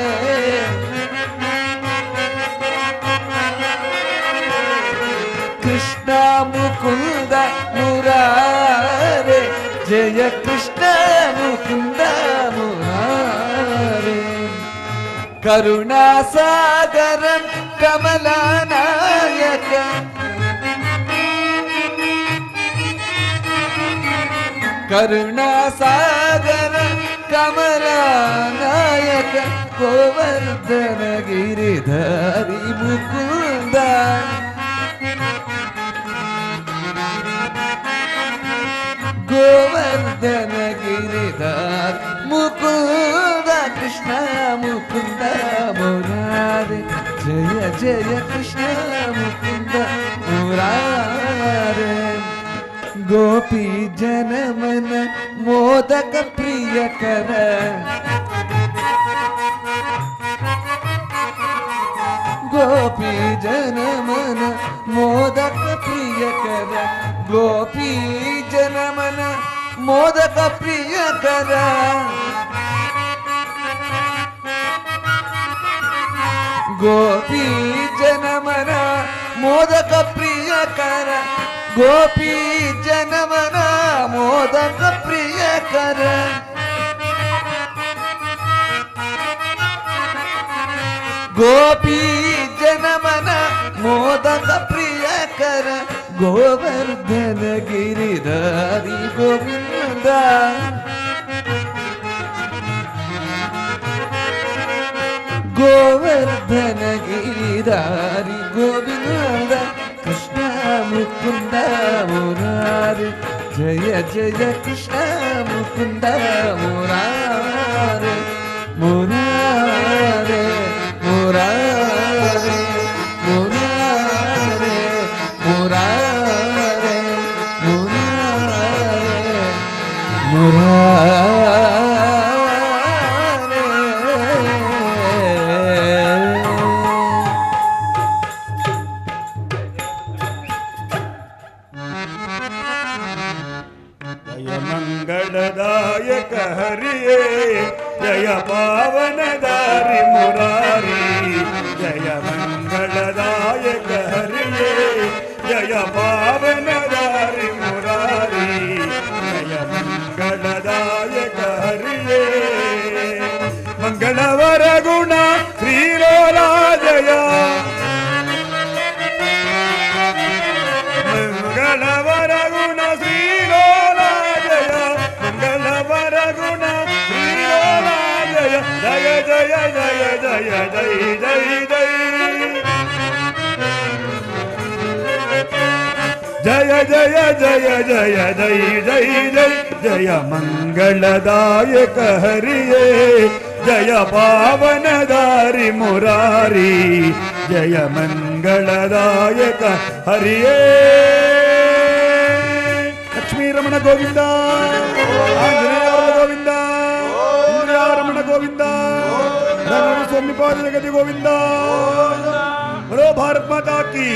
ಕೃಷ್ಣ ಮುಕುಂದ ಮುರಾರೇ, ಜಯ ಕೃಷ್ಣ ಮುಕುಂದ ಮುರಾರೇ. ಕರುಣಾಸಾಗರ ಕಮಲನಾಯಕ, ಕರುಣಾಸಾಗರ ಕಮಲನಾಯಕ, ಗೋವರ್ಧನ ಗಿರಿಧಾರಿ ಮುಕುಂದ. ಗೋವರ್ಧನ ಗಿರಿಧಾರಿ ಮುಕುಂದ, ಕೃಷ್ಣ ಮುಕುಂದ ಮುರಾರೇ, ಜಯ ಜಯ ಕೃಷ್ಣ ಮುಕುಂದ ಮುರಾರೇ. ಗೋಪಿ ಜನಮನ ಮೋದಕ ಪ್ರಿಯಕರ, ಗೋಪಿ ಜನಮನ ಮೋದಕ ಪ್ರಿಯಕರ, ಗೋಪಿ ಜನಮನ ಮೋದಕ ಪ್ರಿಯಕರ. ಗೋಪಿ ಜನಮನ ಮೋದಕ ಪ್ರಿಯಕರ, ಗೋಪಿ ಜನಮನ ಮೋದಕ ಪ್ರಿಯಕರ. ಗೋಪಿ ಜನಮನ ಮೋದಕ ಪ್ರಿಯಕರ, ಗೋವರ್ಧನ ಗಿರಿಧಾರಿ ಗೋವಿಂದ. ಗೋವರ್ಧನ ಗಿರಿಧಾರಿ ಗೋವಿಂದ, ಕೃಷ್ಣ ಮುಕುಂದ ಮುರಾರಿ, ಜಯ ಜಯ ಕೃಷ್ಣ ಮುಕುಂದ ಮುರಾರಿ. ಮುರಾರಿ ಮುರಾರಿ ಮುರಾರಿ ಮುರಾರಿ ಮುರಾರಿ ಜಯ ಮಂಗಳದಾಯಕ ಹರಿಯೇ, ಜಯ ಪಾವನದಾರಿ ಮುರಾರಿ. ಜಯ ಮಂಗಳದಾಯಕ ಹರಿಯೇ, ಜಯ ಪಾವನದಾರಿ ಮುರಾರಿ. ಜಯ ಮಂಗಳದಾಯಕ ಹರಿಯೇ, ಮಂಗಳವರ ಗುಣ ಶ್ರೀಲೋಲಾ ಜಯ. ಮಂಗಳವರ ಗುಣ ಶ್ರೀಲೋಲಾ ಜಯ, ಮಂಗಳವರ ಗುಣ ಶ್ರೀಲೋಲಾ ಜಯ. ಜಯ ಜಯ ಜಯ ಜಯ ಜೈ ಜೈ ಜೈ. ಜಯ ಜಯ ಜಯ ಜಯ ಜೈ ಜೈ ಜೈ. ಜಯ ಮಂಗಳದಾಯಕ ಹರಿಯೇ, ಜಯ ಪಾವನದಾರಿ ಮುರಾರಿ ಜಯ ಮಂಗಳದಾಯಕ ಹರಿಯೇ ಲಕ್ಷ್ಮೀ ರಮಣ ಗೋವಿಂದ ಆಂಜನೇಯ ಗೋವಿಂದ ಇಂದ್ರಿಯ ರಮಣ ಗೋವಿಂದ ಸ್ವಾಮಿ ಪಾದ ಜಗತಿ ಗೋವಿಂದ बोलो भारत माता की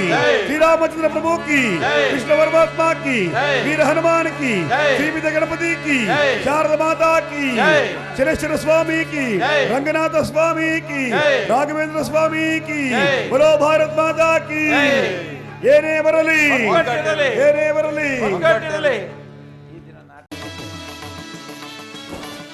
श्री रामचंद्र प्रभु की कृष्ण परमात्मा की वीर हनुमान की श्रीविद गणपति की शारदा माता की शनेश्वर स्वामी की रंगनाथ स्वामी की राघवेंद्र स्वामी की बोलो भारत माता की ಏನೇ ಬರಲಿ ಒಗ್ಗಟ್ಟಿರಲಿ. ಏನೇ ಬರಲಿ ಒಗ್ಗಟ್ಟಿರಲಿ.